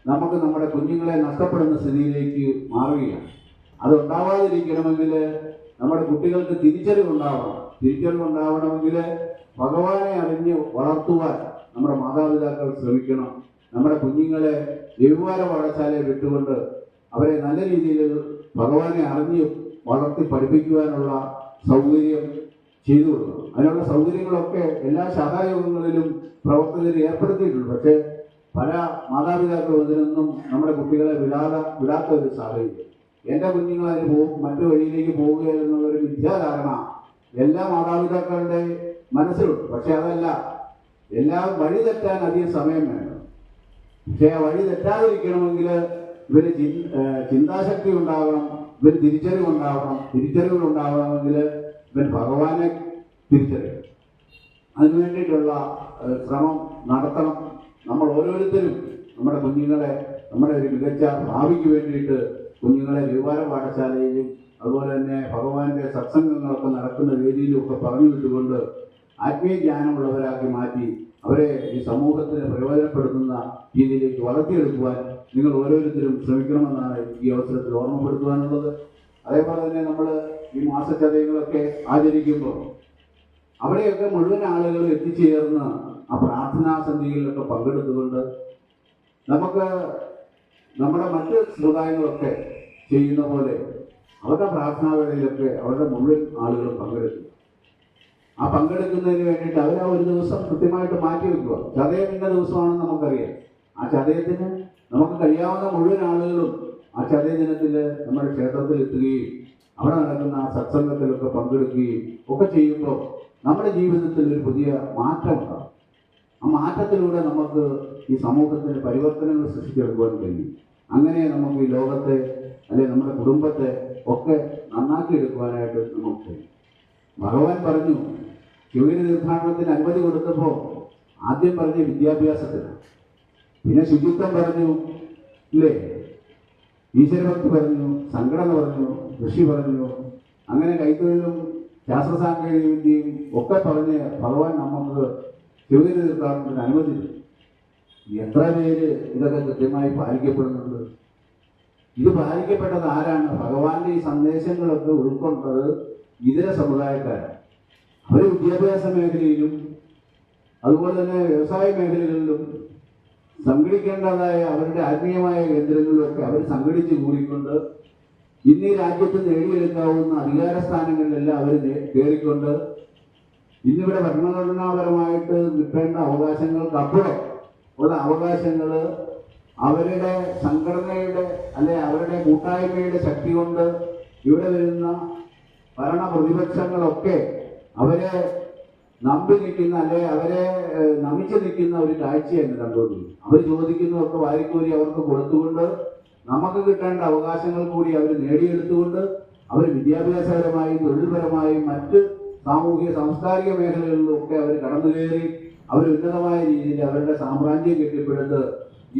നമുക്ക് നമ്മുടെ കുഞ്ഞുങ്ങളെ നഷ്ടപ്പെടുന്ന സ്ഥിതിയിലേക്ക് മാറുകയാണ്. അത് ഉണ്ടാവാതിരിക്കണമെങ്കിൽ നമ്മുടെ കുട്ടികൾക്ക് തിരിച്ചറിവുണ്ടാവണം. തിരിച്ചറിവുണ്ടാവണമെങ്കിൽ ഭഗവാനെ അറിഞ്ഞ് വളർത്തുവാൻ നമ്മുടെ മാതാപിതാക്കൾ ശ്രമിക്കണം. നമ്മുടെ കുഞ്ഞുങ്ങളെ രവിവാര പാഠശാലയെ വിട്ടുകൊണ്ട് അവരെ നല്ല രീതിയിൽ ഭഗവാനെ അറിഞ്ഞ് വളർത്തി പഠിപ്പിക്കുവാനുള്ള സൗകര്യം ചെയ്തു കൊടുക്കണം. അതിനുള്ള സൗകര്യങ്ങളൊക്കെ എല്ലാ ശാഖായോഗങ്ങളിലും പ്രവർത്തകർ ഏർപ്പെടുത്തിയിട്ടുണ്ട്. പക്ഷേ പല മാതാപിതാക്കളും ഇതിനൊന്നും നമ്മുടെ കുട്ടികളെ വിടാത്ത ഒരു സാഹചര്യം. എൻ്റെ കുഞ്ഞുങ്ങൾ അതിന് പോകും, മറ്റു വഴിയിലേക്ക് പോവുക എന്നുള്ളൊരു മിഥ്യാധാരണ എല്ലാ മാതാപിതാക്കളുടെ മനസ്സിലുണ്ട്. പക്ഷെ അതല്ല, എല്ലാം വഴി തെറ്റാൻ അധികം സമയം വേണം. പക്ഷെ ആ വഴി തെറ്റാതിരിക്കണമെങ്കിൽ ഇവര് ചിന്താശക്തി ഉണ്ടാകണം, ഇവർ തിരിച്ചറിവുണ്ടാവണം. തിരിച്ചറിവുണ്ടാവണമെങ്കിൽ ഇവൻ ഭഗവാനെ തിരിച്ചറിയണം. അതിനു വേണ്ടിയിട്ടുള്ള ശ്രമം നടത്തണം. നമ്മൾ ഓരോരുത്തരും നമ്മുടെ കുഞ്ഞുങ്ങളെ നമ്മുടെ ഒരു മികച്ച ഭാവിക്ക് വേണ്ടിയിട്ട് കുഞ്ഞുങ്ങളെ രവിവാര പാഠശാലയിലും അതുപോലെ തന്നെ ഭഗവാന്റെ സത്സംഗങ്ങളൊക്കെ നടക്കുന്ന വേദിയിലും ഒക്കെ പറഞ്ഞു വിട്ടുകൊണ്ട് ആത്മീയ ജ്ഞാനമുള്ളവരാക്കി മാറ്റി അവരെ ഈ സമൂഹത്തിന് പ്രയോജനപ്പെടുത്തുന്ന രീതിയിലേക്ക് വളർത്തിയെടുക്കുവാൻ നിങ്ങൾ ഓരോരുത്തരും ശ്രമിക്കണമെന്നാണ് ഈ അവസരത്തിൽ ഓർമ്മപ്പെടുത്തുവാനുള്ളത്. അതേപോലെ തന്നെ നമ്മൾ ഈ മാസച്ചതയങ്ങളൊക്കെ ആചരിക്കുമ്പോൾ അവിടെയൊക്കെ മുഴുവൻ ആളുകൾ എത്തിച്ചേർന്ന് ആ പ്രാർത്ഥനാ സന്ധികളിലൊക്കെ പങ്കെടുത്തുകൊണ്ട് നമുക്ക് നമ്മുടെ മറ്റ് സമുദായങ്ങളൊക്കെ ചെയ്യുന്ന പോലെ അവരുടെ പ്രാർത്ഥനാവേളയിലൊക്കെ അവരുടെ മുഴുവൻ ആളുകളും പങ്കെടുക്കുക. ആ പങ്കെടുക്കുന്നതിന് വേണ്ടിയിട്ട് അവർ ആ ഒരു ദിവസം കൃത്യമായിട്ട് മാറ്റി വെക്കുക. ചതയം ഇന്ന ദിവസമാണെന്ന് നമുക്കറിയാം. ആ ചതയത്തിന് നമുക്ക് കഴിയാവുന്ന മുഴുവൻ ആളുകളും ആ ചതയ ദിനത്തിൽ നമ്മുടെ ക്ഷേത്രത്തിൽ എത്തുകയും അവിടെ നടക്കുന്ന ആ സത്സംഗത്തിലൊക്കെ പങ്കെടുക്കുകയും ഒക്കെ ചെയ്യുമ്പോൾ നമ്മുടെ ജീവിതത്തിൽ ഒരു പുതിയ മാറ്റം ഉണ്ടാകും. ആ മാറ്റത്തിലൂടെ നമുക്ക് ഈ സമൂഹത്തിന് പരിവർത്തനങ്ങൾ സൃഷ്ടിച്ചെടുക്കുവാൻ കഴിയും. അങ്ങനെ നമുക്ക് ഈ ലോകത്തെ അല്ലെങ്കിൽ നമ്മുടെ കുടുംബത്തെ ഒക്കെ നന്നാക്കി എടുക്കുവാനായിട്ട് നമുക്ക് കഴിയും. ഭഗവാൻ പറഞ്ഞു, ശിവഗിരി തീർത്ഥാടനത്തിന് അനുമതി കൊടുത്തപ്പോൾ ആദ്യം പറഞ്ഞ വിദ്യാഭ്യാസത്തിന്, പിന്നെ ശുചിത്വം പറഞ്ഞു, ഇല്ലേ, ഈശ്വരഭക്തി പറഞ്ഞു, സംഘടന പറഞ്ഞു, കൃഷി പറഞ്ഞു, അങ്ങനെ കൈത്തൊഴിലും ശാസ്ത്ര സാങ്കേതിക വിദ്യയും ഒക്കെ പറഞ്ഞ് ഭഗവാൻ നമുക്ക് ശിവഗിരി തീർത്ഥാടനത്തിന് അനുമതി തരും. എത്ര പേര് ഇതൊക്കെ കൃത്യമായി പാലിക്കപ്പെടുന്നുണ്ട്? ഇത് പാലിക്കപ്പെട്ടത് ആരാണ്? ഭഗവാന്റെ ഈ സന്ദേശങ്ങളൊക്കെ ഉൾക്കൊണ്ടത് ഇതര സമുദായക്കാരാണ്. അവർ വിദ്യാഭ്യാസ മേഖലയിലും അതുപോലെ തന്നെ വ്യവസായ മേഖലകളിലും സംഘടിക്കേണ്ടതായ അവരുടെ ആത്മീയമായ കേന്ദ്രങ്ങളിലൊക്കെ അവർ സംഘടിച്ച് കൂടിക്കൊണ്ട് ഇന്ന് ഈ രാജ്യത്ത് നേടിയെടുക്കാവുന്ന അധികാര സ്ഥാനങ്ങളിലെല്ലാം അവർ കയറിക്കൊണ്ട് ഇന്നിവിടെ ഭരണഘടനാപരമായിട്ട് കിട്ടേണ്ട അവകാശങ്ങൾക്കപ്പുറം ഉള്ള അവകാശങ്ങൾ അവരുടെ സംഘടനയുടെ അല്ലെ അവരുടെ കൂട്ടായ്മയുടെ ശക്തി കൊണ്ട് ഇവിടെ വരുന്ന ഭരണ പ്രതിപക്ഷങ്ങളൊക്കെ അവരെ നമ്പി നിൽക്കുന്ന അല്ലെ അവരെ നമിച്ചു നിൽക്കുന്ന ഒരു കാഴ്ചയാണ് കണ്ടുകൊണ്ടിരിക്കുന്നത്. അവർ ചോദിക്കുന്നതൊക്കെ വാരിക്കോരി അവർക്ക് കൊടുത്തുകൊണ്ട് നമുക്ക് കിട്ടേണ്ട അവകാശങ്ങൾ കൂടി അവർ നേടിയെടുത്തുകൊണ്ട് അവർ വിദ്യാഭ്യാസപരമായും തൊഴിൽപരമായും മറ്റ് സാമൂഹിക സാംസ്കാരിക മേഖലകളിലും ഒക്കെ അവർ കടന്നു കയറി അവർ ഉന്നതമായ രീതിയിൽ അവരുടെ സാമ്രാജ്യം കെട്ടിപ്പടുത്ത്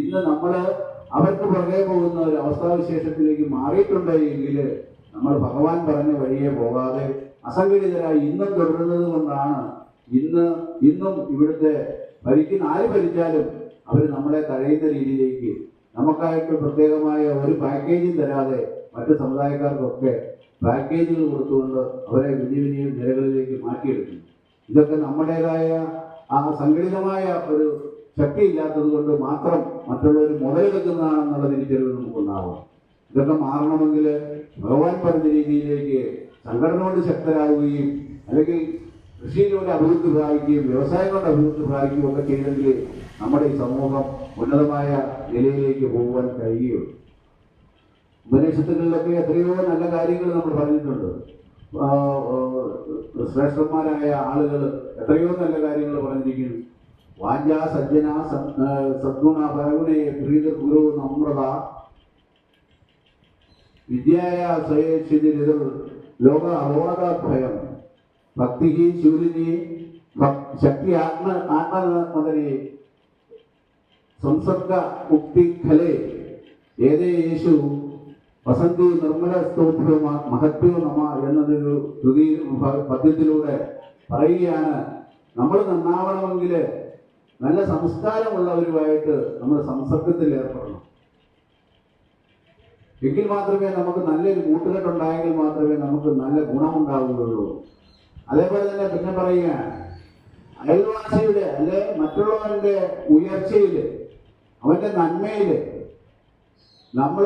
ഇന്ന് നമ്മൾ അവർക്ക് പുറകെ പോകുന്ന ഒരു അവസ്ഥാവിശേഷത്തിലേക്ക് മാറിയിട്ടുണ്ട് എങ്കിൽ നമ്മൾ ഭഗവാൻ പറഞ്ഞ വഴിയെ പോകാതെ അസംഘടിതരായി ഇന്നും തുടരുന്നത് കൊണ്ടാണ് ഇന്നും ഇവിടുത്തെ ആര് ഭരിച്ചാലും അവർ നമ്മളെ തഴയുന്ന രീതിയിലേക്ക് നമുക്കായിട്ട് പ്രത്യേകമായ ഒരു പാക്കേജും തരാതെ മറ്റു സമുദായക്കാർക്കൊക്കെ പാക്കേജുകൾ കൊടുത്തുകൊണ്ട് അവരെ വലിയ വലിയ നിലകളിലേക്ക് മാറ്റിയെടുക്കുന്നു. ഇതൊക്കെ നമ്മുടേതായ ആ സംഘടിതമായ ഒരു ശക്തിയില്ലാത്തത് കൊണ്ട് മാത്രം മറ്റുള്ളവർ മുതലെടുക്കുന്നതാണെന്നുള്ള തിരിച്ചറിവ് നമുക്കുണ്ടാവണം. ഇതൊക്കെ മാറണമെങ്കിൽ ഭഗവാൻ പറഞ്ഞ രീതിയിലേക്ക് സംഘടന കൊണ്ട് ശക്തരാകുകയും അല്ലെങ്കിൽ കൃഷിയിലൂടെ അഭിവൃദ്ധി പ്രാപിക്കുകയും വ്യവസായം കൊണ്ട് അഭിവൃദ്ധി പ്രാപിക്കുകയും ഒക്കെ ചെയ്തെങ്കിൽ നമ്മുടെ ഈ സമൂഹം ഉന്നതമായ നിലയിലേക്ക് പോകുവാൻ കഴിയുകയുള്ളൂ. ഉപനിഷത്തുകളിലൊക്കെ എത്രയോ നല്ല കാര്യങ്ങൾ നമ്മൾ പറഞ്ഞിട്ടുണ്ട്. ശ്രേഷ്ഠന്മാരായ ആളുകൾ എത്രയോ നല്ല കാര്യങ്ങൾ പറഞ്ഞിരിക്കുന്നു. വാഞ്ച സജ്ജന സദ്ഗുണ പരഗുണേ പ്രീത ഗുരു നമ്രത വിദ്യായ സ്വയേഷിതിർ ലോക അബോധഭയം ഭക്തി ശൂലിനി ശക്തി ആത്മമദനെ സംസർഗ മുക്തി ഖലേ ഏതേ യേശു വസന്തി നിർമ്മല സ്തോത്രോ മഹത്വോ നമ എന്നതൊരു കൃതി പദ്യത്തിലൂടെ പറയുകയാണ്. നമ്മൾ നന്നാവണമെങ്കിൽ നല്ല സംസ്കാരമുള്ളവരുമായിട്ട് നമ്മൾ സംസർഗത്തിൽ ഏർപ്പെടണം. എങ്കിൽ മാത്രമേ നമുക്ക് നല്ലൊരു കൂട്ടുകെട്ടുണ്ടായെങ്കിൽ മാത്രമേ നമുക്ക് നല്ല ഗുണമുണ്ടാവുകയുള്ളൂ. അതേപോലെ തന്നെ പിന്നെ പറയുകയാണ്, അയൽവാസിയുടെ അല്ലെ മറ്റുള്ളവരുടെ ഉയർച്ചയിൽ അവന്റെ നന്മയിൽ നമ്മൾ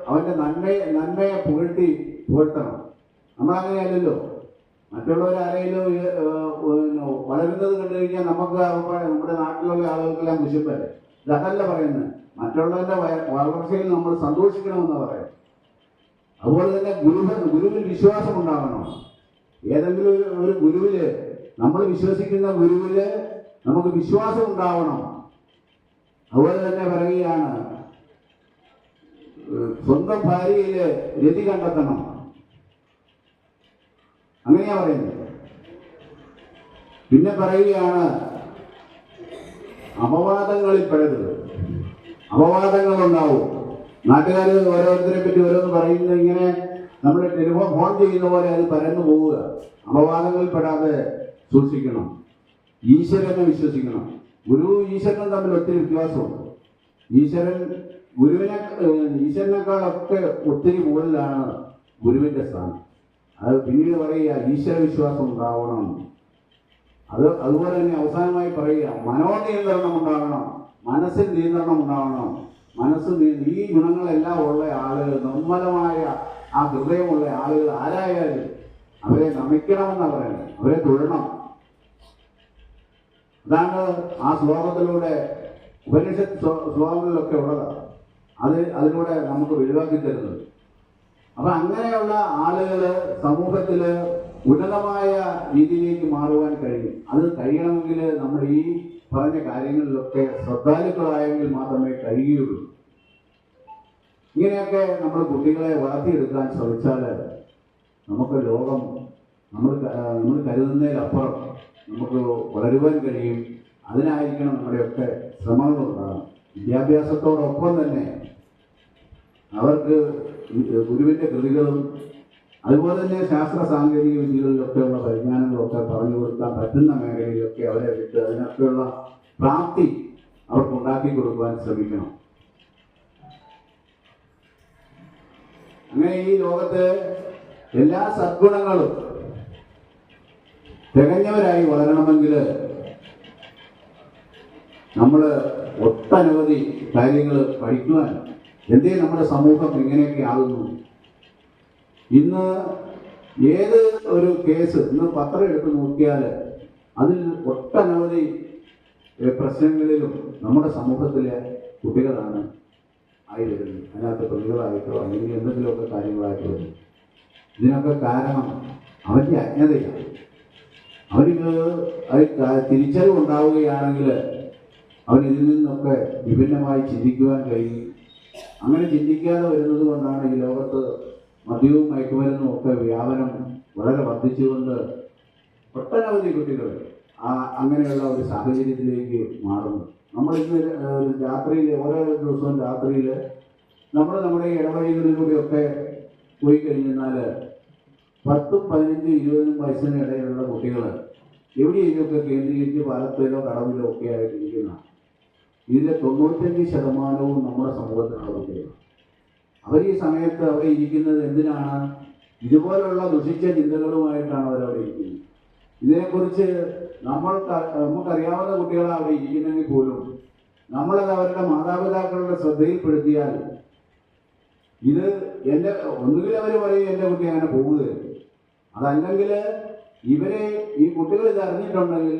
അവന്റെ നന്മയെ പുകഴ്ത്തണം. നമ്മളങ്ങനെയല്ലല്ലോ. മറ്റുള്ളവരാരെങ്കിലും വളരുന്നത് കണ്ടു കഴിഞ്ഞാൽ നമുക്ക് നമ്മുടെ നാട്ടിലുള്ള ആളുകൾക്കെല്ലാം കുശുമ്പല്ലേ. ഇതല്ല പറയുന്നത്. മറ്റുള്ളവരുടെ വളർച്ചയിൽ നമ്മൾ സന്തോഷിക്കണമെന്ന് പറയാം. അതുപോലെ തന്നെ ഗുരുവിൽ വിശ്വാസം ഉണ്ടാകണം. ഏതെങ്കിലും ഒരു ഗുരുവില്, നമ്മൾ വിശ്വസിക്കുന്ന ഗുരുവില് നമുക്ക് വിശ്വാസം ഉണ്ടാവണം. അതുപോലെ തന്നെ പറയുകയാണ്, സ്വന്തം ഭാര്യയില് രതി കണ്ടെത്തണം. അങ്ങനെയാ പറയുന്നത്. പിന്നെ പറയുകയാണ്, അപവാദങ്ങളിൽ പെടരുത്. അപവാദങ്ങളുണ്ടാവും. നാട്ടുകാർ ഓരോരുത്തരെ പറ്റി ഓരോന്ന് പറയുന്നത് ഇങ്ങനെ നമ്മൾ ടെലിഫോൺ ഫോൺ ചെയ്യുന്ന പോലെ അത് പരന്നു പോവുക. അപവാദങ്ങളിൽ പെടാതെ സൂക്ഷിക്കണം. ഈശ്വരനെ വിശ്വസിക്കണം. ഗുരു ഈശ്വരനും തമ്മിൽ ഒത്തിരി വ്യത്യാസമുണ്ട്. ഈശ്വരനേക്കാളൊക്കെ ഒത്തിരി മുകളിലാണ് ഗുരുവിന്റെ സ്ഥാനം. അത് പിന്നീട് പറയുക, ഈശ്വര വിശ്വാസം ഉണ്ടാവണം. അതുപോലെ തന്നെ അവസാനമായി പറയുക, മനോനിയന്ത്രണം ഉണ്ടാകണം. മനസ്സിൽ നിയന്ത്രണം ഉണ്ടാവണം. ഈ ഗുണങ്ങളെല്ലാം ഉള്ള ആളുകൾ, നിർമ്മലമായ ആ ഹൃദയമുള്ള ആളുകൾ ആരായാലും അവരെ നമിക്കണമെന്നാണ് പറയുന്നത്. അവരെ തൊഴണം. അതാണ് ആ ശ്ലോകത്തിലൂടെ, ഉപനിഷത്ത് ശ്ലോകങ്ങളിലൊക്കെ ഉള്ളതാണ്. അതിലൂടെ നമുക്ക് ഒഴിവാക്കി തരുന്നത്. അപ്പൊ അങ്ങനെയുള്ള ആളുകള് സമൂഹത്തില് ഉന്നതമായ രീതിയിലേക്ക് മാറുവാൻ കഴിയും. അത് കഴിയണമെങ്കിൽ നമ്മൾ ഈ പറഞ്ഞ കാര്യങ്ങളിലൊക്കെ ശ്രദ്ധാലുക്കളായെങ്കിൽ മാത്രമേ കഴിയുകയുള്ളൂ. ഇങ്ങനെയൊക്കെ നമ്മൾ കുട്ടികളെ വളർത്തിയെടുക്കാൻ ശ്രമിച്ചാൽ നമുക്ക് ലോകം നമ്മൾ കരുതുന്നതിലപ്പുറം നമുക്ക് വളരുവാൻ കഴിയും. അതിനായിരിക്കണം നമ്മുടെയൊക്കെ ശ്രമങ്ങളുണ്ടാകും. വിദ്യാഭ്യാസത്തോടൊപ്പം തന്നെ അവർക്ക് ഗുരുവിൻ്റെ കൃതികളും അതുപോലെ തന്നെ ശാസ്ത്ര സാങ്കേതിക വിദ്യകളിലൊക്കെയുള്ള പരിജ്ഞാനങ്ങളൊക്കെ പറഞ്ഞു കൊടുക്കാൻ പറ്റുന്ന മേഖലയിലൊക്കെ അവരെ വിട്ട് അതിനൊക്കെയുള്ള പ്രാപ്തി അവർക്ക് ഉണ്ടാക്കി കൊടുക്കുവാൻ ശ്രമിക്കണം. അങ്ങനെ ഈ ലോകത്ത് എല്ലാ സദ്ഗുണങ്ങളും തികഞ്ഞവരായി വളരണമെങ്കിൽ നമ്മൾ ഒട്ടനവധി കാര്യങ്ങൾ പഠിക്കുവാൻ. എന്തേ നമ്മുടെ സമൂഹം ഇങ്ങനെയൊക്കെ ആകുന്നു? ഇന്ന് ഏത് ഒരു കേസ് ഇന്ന് പത്രം എടുത്ത് നോക്കിയാൽ അതിൽ ഒട്ടനവധി പ്രശ്നങ്ങളിലും നമ്മുടെ സമൂഹത്തിലെ കുട്ടികളാണ് ആയി വരുന്നത്. അതിനകത്ത് പ്രതികളായിട്ടോ അല്ലെങ്കിൽ എന്തെങ്കിലുമൊക്കെ കാര്യങ്ങളായിട്ട് വരും. ഇതിനൊക്കെ കാരണം അവൻ്റെ അജ്ഞതയാണ്. അവർക്ക് തിരിച്ചറിവുണ്ടാവുകയാണെങ്കിൽ അവൻ ഇതിൽ നിന്നൊക്കെ വിഭിന്നമായി ചിന്തിക്കുവാൻ കഴിയും. അങ്ങനെ ചിന്തിക്കാതെ വരുന്നത് കൊണ്ടാണ് ഈ ലോകത്ത് മദ്യവും മയക്കുമരുന്നും ഒക്കെ വ്യാപനം വളരെ വർദ്ധിച്ചുകൊണ്ട് ഒട്ടനവധി കുട്ടികൾ അങ്ങനെയുള്ള ഒരു സാഹചര്യത്തിലേക്ക് മാറുന്നു. നമ്മളിന്ന് രാത്രിയിൽ ഓരോ ദിവസവും രാത്രിയിൽ നമ്മുടെ ഇടവഴികളിലൂടെയൊക്കെ പോയി കഴിഞ്ഞാൽ 10, 15, 20 വയസ്സിന് ഇടയിലുള്ള കുട്ടികൾ എവിടെയെങ്കിലുമൊക്കെ കേന്ദ്രീകരിച്ച് പാലത്തിലോ കടവിലോ ഒക്കെ ആയിട്ടിരിക്കുന്ന ഇതിലെ 95% നമ്മുടെ സമൂഹത്തിലുള്ള കുട്ടികളാണ്. അവർ ഈ സമയത്ത് അവിടെ ഇരിക്കുന്നത് എന്തിനാണ്? ഇതുപോലുള്ള ദുഷിച്ച ചിന്തകളുമായിട്ടാണ് അവരവിടെ ഇരിക്കുന്നത്. ഇതിനെക്കുറിച്ച് നമുക്കറിയാവുന്ന കുട്ടികളെ അവിടെ ഇരിക്കുന്നെങ്കിൽ പോലും നമ്മളത് അവരുടെ മാതാപിതാക്കളുടെ ശ്രദ്ധയിൽപ്പെടുത്തിയാൽ ഇത് ഒന്നുകിൽ അവർ പറയും എൻ്റെ കുട്ടി അങ്ങനെ പോവുകയാണ്, അതല്ലെങ്കിൽ ഇവരെ ഈ കുട്ടികൾ ഇത് അറിഞ്ഞിട്ടുണ്ടെങ്കിൽ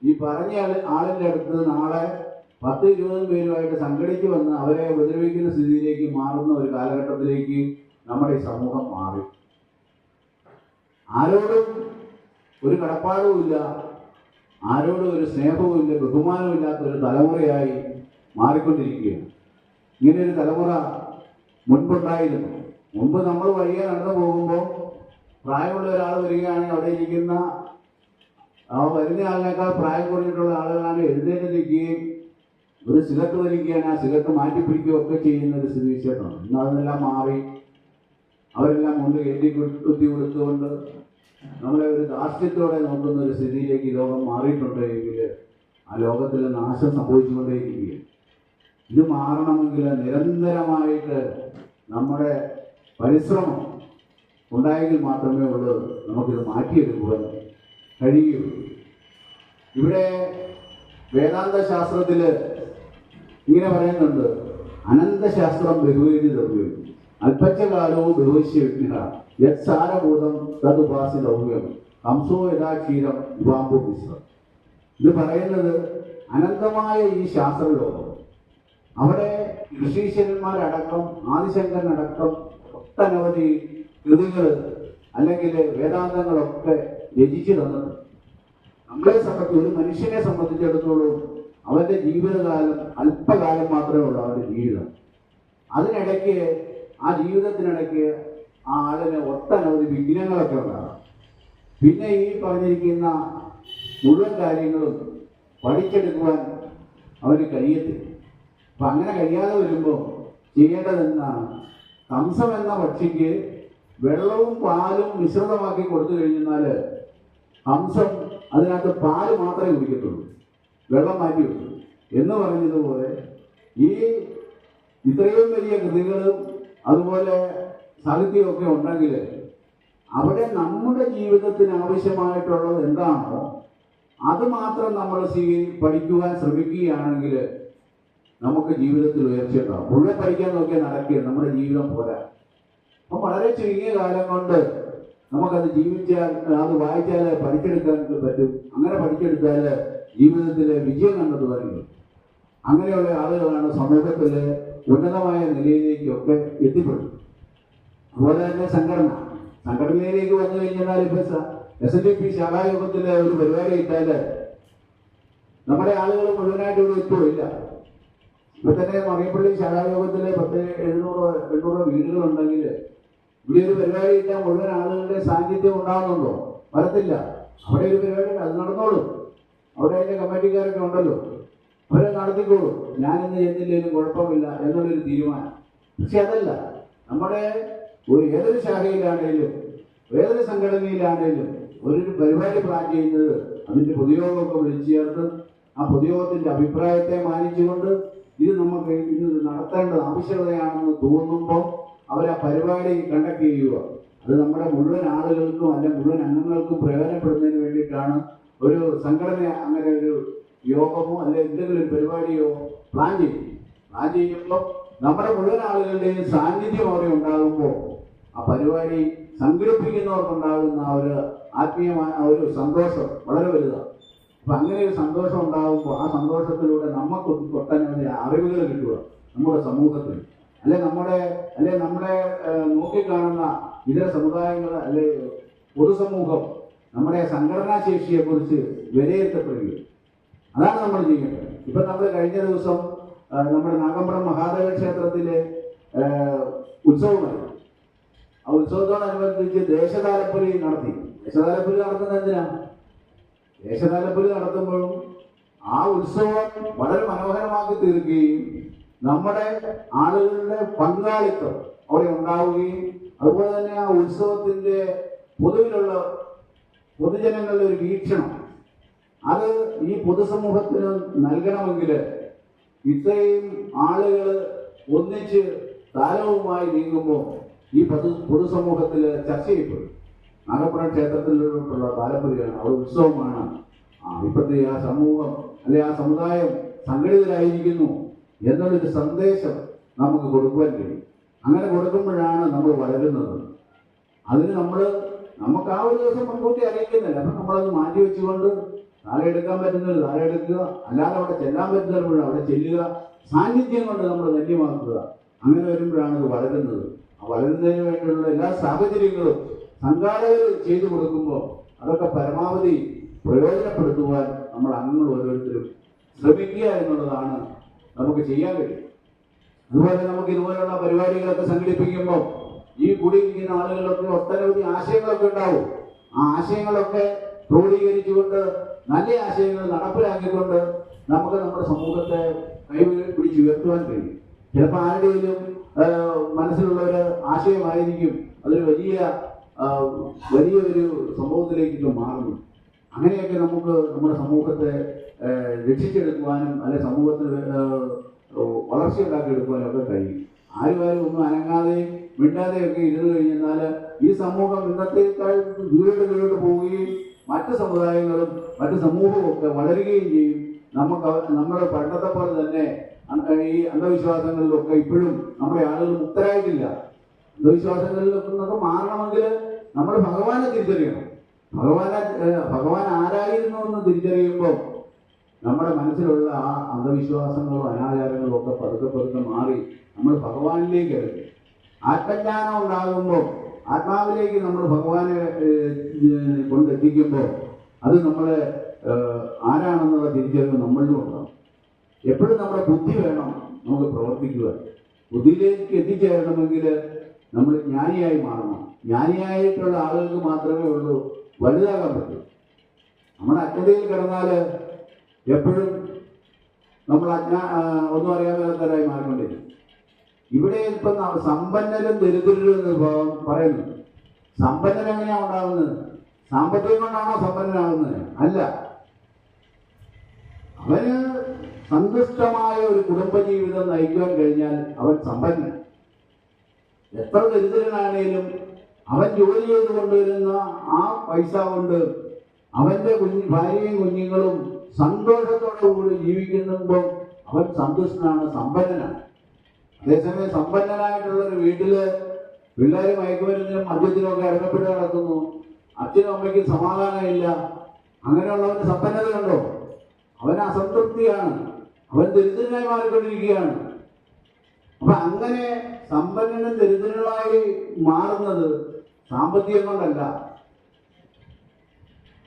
ഈ പറഞ്ഞ ആളിൻ്റെ അടുത്ത് നാളെ 10-20 പേരുമായിട്ട് സംഘടിച്ച് വന്ന് അവരെ ഉപദ്രവിക്കുന്ന സ്ഥിതിയിലേക്ക് മാറുന്ന ഒരു കാലഘട്ടത്തിലേക്ക് നമ്മുടെ ഈ സമൂഹം മാറി. ആരോടും ഒരു കടപ്പാടുമില്ല, ആരോടും ഒരു സ്നേഹവുമില്ല, ബഹുമാനമില്ലാത്ത ഒരു തലമുറയായി മാറിക്കൊണ്ടിരിക്കുകയാണ്. ഇങ്ങനെയൊരു തലമുറ മുൻപുണ്ടായിരുന്നു. മുമ്പ് നമ്മൾ വഴിയെ നടന്നു പോകുമ്പോൾ പ്രായമുള്ള ഒരാൾ വരികയാണെങ്കിൽ അവിടെ ഇരിക്കുന്ന വരുന്ന ആളിനേക്കാൾ പ്രായം കുറഞ്ഞിട്ടുള്ള ആളുകളാണ് എഴുന്നേറ്റ് നിൽക്കുകയും ഒരു സിഗരറ്റ് വലിക്കുകയാണ്, ആ സിഗരറ്റ് മാറ്റിപ്പിടിക്കുകയും ഒക്കെ ചെയ്യുന്ന ഒരു സ്ഥിതിവിശേഷമാണ്. ഇന്ന് അതെല്ലാം മാറി അവരെല്ലാം കൊണ്ട് കയറ്റി കുത്തി കൊടുത്തുകൊണ്ട് നമ്മളെ ഒരു ധാർഷ്ട്യത്തോടെ നോക്കുന്ന ഒരു സ്ഥിതിയിലേക്ക് ലോകം മാറിയിട്ടുണ്ടെങ്കിൽ ആ ലോകത്തിൽ നാശം സംഭവിച്ചുകൊണ്ടേയിരിക്കുകയാണ്. ഇത് മാറണമെങ്കിൽ നിരന്തരമായിട്ട് നമ്മുടെ പരിശ്രമം ഉണ്ടായെങ്കിൽ മാത്രമേ ഉള്ളൂ നമുക്കിത് മാറ്റിയെടുക്കുവാൻ കഴിയുള്ളൂ. ഇവിടെ വേദാന്ത ശാസ്ത്രത്തിൽ ഇങ്ങനെ പറയുന്നുണ്ട്, അനന്തശാസ്ത്രം ബഹുവേദി ദ്രവ്യം അല്പച്ചകാലവും ബഹുവശ്യ വിഘ്ന യത്സാരഭൂതം തതുപാസി ലൗക്യം ഹംസോ യഥാക്ഷീരം യുവാമ്പു മിശ്രം. ഇത് പറയുന്നത് അനന്തമായ ഈ ശാസ്ത്രലോകം, അവിടെ ഋഷീശ്വരന്മാരടക്കം ആദിശങ്കരനടക്കം ഒട്ടനവധി കൃതികൾ അല്ലെങ്കിൽ വേദാന്തങ്ങളൊക്കെ രചിച്ചു തന്നത് നമ്മളെ സംബന്ധിച്ച് ഒരു മനുഷ്യനെ സംബന്ധിച്ചിടത്തോളം അവന്റെ ജീവിതകാലം അല്പകാലം മാത്രമേ ഉള്ളൂ അവന്റെ ജീവിതം. അതിനിടയ്ക്ക് ആ ജീവിതത്തിനിടയ്ക്ക് ആ ആളിന് ഒട്ടനവധി വിഘ്നങ്ങളൊക്കെ ഉണ്ടാകാം. പിന്നെ ഈ പറഞ്ഞിരിക്കുന്ന മുഴുവൻ കാര്യങ്ങളും പഠിച്ചെടുക്കുവാൻ അവന് കഴിയത്തില്ല. അപ്പം അങ്ങനെ കഴിയാതെ വരുമ്പോൾ ചെയ്യേണ്ടത് എന്താണ്? കംസം എന്ന പക്ഷിക്ക് വെള്ളവും പാലും മിശ്രിതമാക്കി കൊടുത്തു കഴിഞ്ഞാൽ ഹംസം അതിനകത്ത് പാല് മാത്രമേ കുടിക്കത്തുള്ളൂ, വെള്ളം മാറ്റി വെക്കും എന്ന് പറഞ്ഞതുപോലെ ഈ ഇത്രയും വലിയ കൃതികളും അതുപോലെ സാഹിത്യമൊക്കെ ഉണ്ടെങ്കിൽ അവിടെ നമ്മുടെ ജീവിതത്തിന് ആവശ്യമായിട്ടുള്ളത് എന്താണോ അത് മാത്രം നമ്മൾ പഠിക്കുവാൻ ശ്രമിക്കുകയാണെങ്കിൽ നമുക്ക് ജീവിതത്തിൽ ഉയർച്ചയുണ്ടാവും. മുഴുവൻ പഠിക്കാൻ നോക്കിയാൽ നടക്കുക, നമ്മുടെ ജീവിതം പോരാ. അപ്പം വളരെ ചുരുങ്ങിയ കാലം കൊണ്ട് നമുക്കത് ജീവിച്ചാൽ അത് വായിച്ചാൽ പഠിച്ചെടുക്കാൻ പറ്റും. അങ്ങനെ പഠിച്ചെടുത്താൽ ജീവിതത്തിൽ വിജയം കണ്ടെത്തുവാൻ കഴിയും. അങ്ങനെയുള്ള ആളുകളാണ് സമൂഹത്തിൽ ഉന്നതമായ നിലയിലേക്കൊക്കെ എത്തിപ്പെടുന്നത്. അതുപോലെ തന്നെ സംഘടനയിലേക്ക് വന്നു കഴിഞ്ഞാൽ ഇപ്പൊ SNDP ശാഖായോഗത്തിലെ ഒരു പരിപാടി ഇട്ടാൽ നമ്മുടെ ആളുകൾ മുഴുവനായിട്ട് ഇവിടെ എത്തുമില്ല. ഇപ്പൊ തന്നെ മറിയപ്പള്ളി ശാഖായോഗത്തിലെ 700 വീടുകളുണ്ടെങ്കിൽ ഇവിടെ ഒരു പരിപാടി ഇട്ടാൽ മുഴുവൻ ആളുകളുടെ സാന്നിധ്യം ഉണ്ടാകുന്നുണ്ടോ? വരത്തില്ല. അവിടെ ഒരു പരിപാടി അത് നടന്നോളും. അവിടെ അതിന്റെ കമ്മിറ്റിക്കാരൊക്കെ ഉണ്ടല്ലോ, അവരെ നടത്തിക്കോളും. ഞാനിന്ന് ചെന്നില്ലെങ്കിലും കുഴപ്പമില്ല എന്നുള്ളൊരു തീരുമാനം. പക്ഷെ അതല്ല, നമ്മുടെ ഏതൊരു ശാഖയിലാണേലും ഏതൊരു സംഘടനയിലാണേലും ഒരു പരിപാടി പ്ലാൻ ചെയ്യുന്നത് അതിന്റെ പൊതുയോഗമൊക്കെ വിളിച്ചു ചേർത്ത് ആ പൊതുയോഗത്തിന്റെ അഭിപ്രായത്തെ മാനിച്ചുകൊണ്ട് ഇത് നടത്തേണ്ടത് ആവശ്യകതയാണെന്ന് തോന്നുമ്പോൾ അവർ ആ പരിപാടി കണ്ടക്ട് ചെയ്യുക. അത് നമ്മുടെ മുഴുവൻ ആളുകൾക്കും അല്ലെങ്കിൽ മുഴുവൻ അംഗങ്ങൾക്കും പ്രയോജനപ്പെടുന്നതിന് വേണ്ടിയിട്ടാണ് ഒരു സംഘടന അങ്ങനെ ഒരു യോഗമോ അല്ലെങ്കിൽ എന്തെങ്കിലും ഒരു പരിപാടിയോ പ്ലാൻ ചെയ്യുമ്പോൾ നമ്മുടെ മുഴുവൻ ആളുകളുടെയും സാന്നിധ്യം അവിടെ ഉണ്ടാകുമ്പോൾ ആ പരിപാടി സംഘടിപ്പിക്കുന്നവർക്കുണ്ടാകുന്ന ഒരു ആത്മീയമായ ഒരു സന്തോഷം വളരെ വലുതാണ്. അപ്പൊ അങ്ങനെ ഒരു സന്തോഷം ഉണ്ടാകുമ്പോൾ ആ സന്തോഷത്തിലൂടെ നമുക്ക് ഒട്ടനവധി അറിവുകൾ കിട്ടുക നമ്മുടെ സമൂഹത്തിൽ, നമ്മുടെ നോക്കിക്കാണുന്ന ഇതര സമുദായങ്ങൾ അല്ലെ പൊതുസമൂഹം നമ്മുടെ സംഘടനാ ശേഷിയെ കുറിച്ച് വിലയിരുത്തപ്പെടുകയും അതാണ് നമ്മൾ ചെയ്യേണ്ടത്. ഇപ്പൊ നമ്മൾ കഴിഞ്ഞ ദിവസം നമ്മുടെ നാഗമ്പടം മഹാദേവ ക്ഷേത്രത്തിലെ ഉത്സവമായി. ആ ഉത്സവത്തോടനുബന്ധിച്ച് ദേശതാലപ്പൊലി നടത്തി. ദേശതാലപ്പൊലി നടത്തുന്നത് എന്തിനാണ്? ദേശതാലപ്പൊലി നടത്തുമ്പോഴും ആ ഉത്സവം വളരെ മനോഹരമാക്കി തീർക്കുകയും നമ്മുടെ ആളുകളുടെ പങ്കാളിത്തം അവിടെ ഉണ്ടാവുകയും അതുപോലെ തന്നെ ആ ഉത്സവത്തിന്റെ പൊതുവിലുള്ള പൊതുജനങ്ങളുടെ ഒരു വീക്ഷണം അത് ഈ പൊതുസമൂഹത്തിന് നൽകണമെങ്കിൽ ഇത്രയും ആളുകൾ ഒന്നിച്ച് താലവുമായി നീങ്ങുമ്പോൾ ഈ പൊതുസമൂഹത്തിൽ ചർച്ച ചെയ്യപ്പെടും. നാഗപ്പുറം ക്ഷേത്രത്തിലുള്ള താലപ്പൊലിയാണ്, അവിടെ ഉത്സവമാണ്. ഇപ്പോഴത്തെ ആ സമൂഹം അല്ലെ ആ സമുദായം സംഘടിതരായിരിക്കുന്നു എന്നുള്ളൊരു സന്ദേശം നമുക്ക് കൊടുക്കുവാൻ കഴിയും. അങ്ങനെ കൊടുക്കുമ്പോഴാണ് നമ്മൾ വളരുന്നത്. അതിന് നമുക്ക് ആ ഒരു ദിവസം മുൻകൂട്ടി അറിയിക്കുന്നില്ല. അപ്പം നമ്മളത് മാറ്റി വെച്ചുകൊണ്ട് താലെടുക്കാൻ പറ്റുന്നത് താലെടുക്കുക, അല്ലാതെ അവിടെ ചെല്ലാൻ പറ്റുന്നവരും അവിടെ ചെല്ലുക, സാന്നിധ്യം കൊണ്ട് നമ്മൾ ധന്യമാക്കുക. അങ്ങനെ വരുമ്പോഴാണ് ഇത് വളരുന്നത്. വളരുന്നതിന് വേണ്ടിയുള്ള എല്ലാ സാഹചര്യങ്ങളും സംഘാടകർ ചെയ്തു കൊടുക്കുമ്പോൾ അതൊക്കെ പരമാവധി പ്രയോജനപ്പെടുത്തുവാൻ നമ്മൾ അംഗങ്ങൾ ഓരോരുത്തരും ശ്രമിക്കുക എന്നുള്ളതാണ് നമുക്ക് ചെയ്യാൻ കഴിയും. അതുപോലെ നമുക്ക് ഇതുപോലുള്ള പരിപാടികളൊക്കെ സംഘടിപ്പിക്കുമ്പോൾ ഈ കൂടിയിരിക്കുന്ന ആളുകളിലൊക്കെ ഒട്ടനവധി ആശയങ്ങളൊക്കെ ഉണ്ടാവും. ആ ആശയങ്ങളൊക്കെ ക്രോഡീകരിച്ചുകൊണ്ട് നല്ല ആശയങ്ങൾ നടപ്പിലാക്കിക്കൊണ്ട് നമുക്ക് നമ്മുടെ സമൂഹത്തെ പിടിച്ചുയർത്തുവാൻ കഴിയും. ചിലപ്പോൾ ആരുടെയും മനസ്സിലുള്ള ഒരു ആശയമായിരിക്കും അതൊരു വലിയൊരു സംഭവത്തിലേക്ക് മാറുന്നു. അങ്ങനെയൊക്കെ നമുക്ക് നമ്മുടെ സമൂഹത്തെ രക്ഷിച്ചെടുക്കുവാനും അല്ലെ സമൂഹത്തിന് വളർച്ചയുണ്ടാക്കിയെടുക്കുവാനും ഒക്കെ കഴിയും. ആരും ഒന്നും അനങ്ങാതെയും മിണ്ടാതെയൊക്കെ ഇരുന്ന് കഴിഞ്ഞാൽ ഈ സമൂഹം ഇന്നത്തേക്കാൾ ദൂരോട്ട് പോവുകയും മറ്റ് സമുദായങ്ങളും മറ്റ് സമൂഹവും ഒക്കെ വളരുകയും ചെയ്യും. നമ്മൾ പണ്ടത്തെ പോലെ തന്നെ ഈ അന്ധവിശ്വാസങ്ങളിലൊക്കെ ഇപ്പോഴും നമ്മുടെ ആളുകൾ മുക്തരായിട്ടില്ല. അന്ധവിശ്വാസങ്ങളിലൊക്കെ മാറണമെങ്കിൽ നമ്മൾ ഭഗവാനെ തിരിച്ചറിയണം. ഭഗവാൻ ആരായിരുന്നു എന്ന് തിരിച്ചറിയുമ്പോൾ നമ്മുടെ മനസ്സിലുള്ള ആ അന്ധവിശ്വാസങ്ങളും അനാചാരങ്ങളും ഒക്കെ പതുക്കെ മാറി നമ്മൾ ഭഗവാനിലേക്ക് ഇറങ്ങി. ആത്മജ്ഞാനം ഉണ്ടാകുമ്പോൾ ആത്മാവിലേക്ക് നമ്മൾ ഭഗവാനെ കൊണ്ടെത്തിക്കുമ്പോൾ അത് നമ്മളെ ആരാണെന്നുള്ള തിരിച്ചറിവ് നമ്മളിലും ഉണ്ടാകും. എപ്പോഴും നമ്മുടെ ബുദ്ധി വേണം നമുക്ക് പ്രവർത്തിക്കുവാൻ. ബുദ്ധിയിലേക്ക് എത്തിച്ചേരണമെങ്കിൽ നമ്മൾ ജ്ഞാനിയായി മാറണം. ജ്ഞാനിയായിട്ടുള്ള ആളുകൾക്ക് മാത്രമേ ഉള്ളൂ വലുതാകാൻ പറ്റൂ. നമ്മുടെ അജ്ഞതയിൽ കിടന്നാൽ എപ്പോഴും നമ്മൾ ഒന്നും അറിയാൻ മേലാത്തവരായി മാറിക്കൊണ്ടിരിക്കും. ഇവിടെ ഇപ്പം സമ്പന്നരും ദരിദ്രരും എന്ന് പറയുന്നു. സമ്പന്നൻ എങ്ങനെയാണ് ഉണ്ടാകുന്നത്? സാമ്പത്തികം കൊണ്ടാണോ സമ്പന്നനാകുന്നത്? അല്ല. അവന് സന്തുഷ്ടമായ ഒരു കുടുംബജീവിതം നയിക്കുവാൻ കഴിഞ്ഞാൽ അവൻ സമ്പന്നൻ. എത്ര ദരിദ്രനാണേലും അവൻ ജോലി ചെയ്ത് കൊണ്ടുവരുന്ന ആ പൈസ കൊണ്ട് അവന്റെ ഭാര്യയും കുഞ്ഞുങ്ങളും സന്തോഷത്തോടുകൂടി ജീവിക്കുമ്പോൾ അവൻ സന്തുഷ്ടനാണ്, സമ്പന്നനാണ്. അതേസമയം സമ്പന്നനായിട്ടുള്ള ഒരു വീട്ടില് പിള്ളേര് മയക്കുമരുന്നിനും മദ്യത്തിനും ഒക്കെ ഇറങ്ങപ്പെട്ട് നടക്കുന്നു. അച്ഛനും അമ്മയ്ക്കും സമാധാനമില്ല. അങ്ങനെയുള്ളവന് സമ്പന്നതയുണ്ടോ? അവൻ അസംതൃപ്തിയാണ്. അവൻ ദരിദ്രനായി മാറിക്കൊണ്ടിരിക്കുകയാണ്. അപ്പൊ അങ്ങനെ സമ്പന്നനും ദരിദ്രനുമായി മാറുന്നത് സാമ്പത്തികം കൊണ്ടല്ല.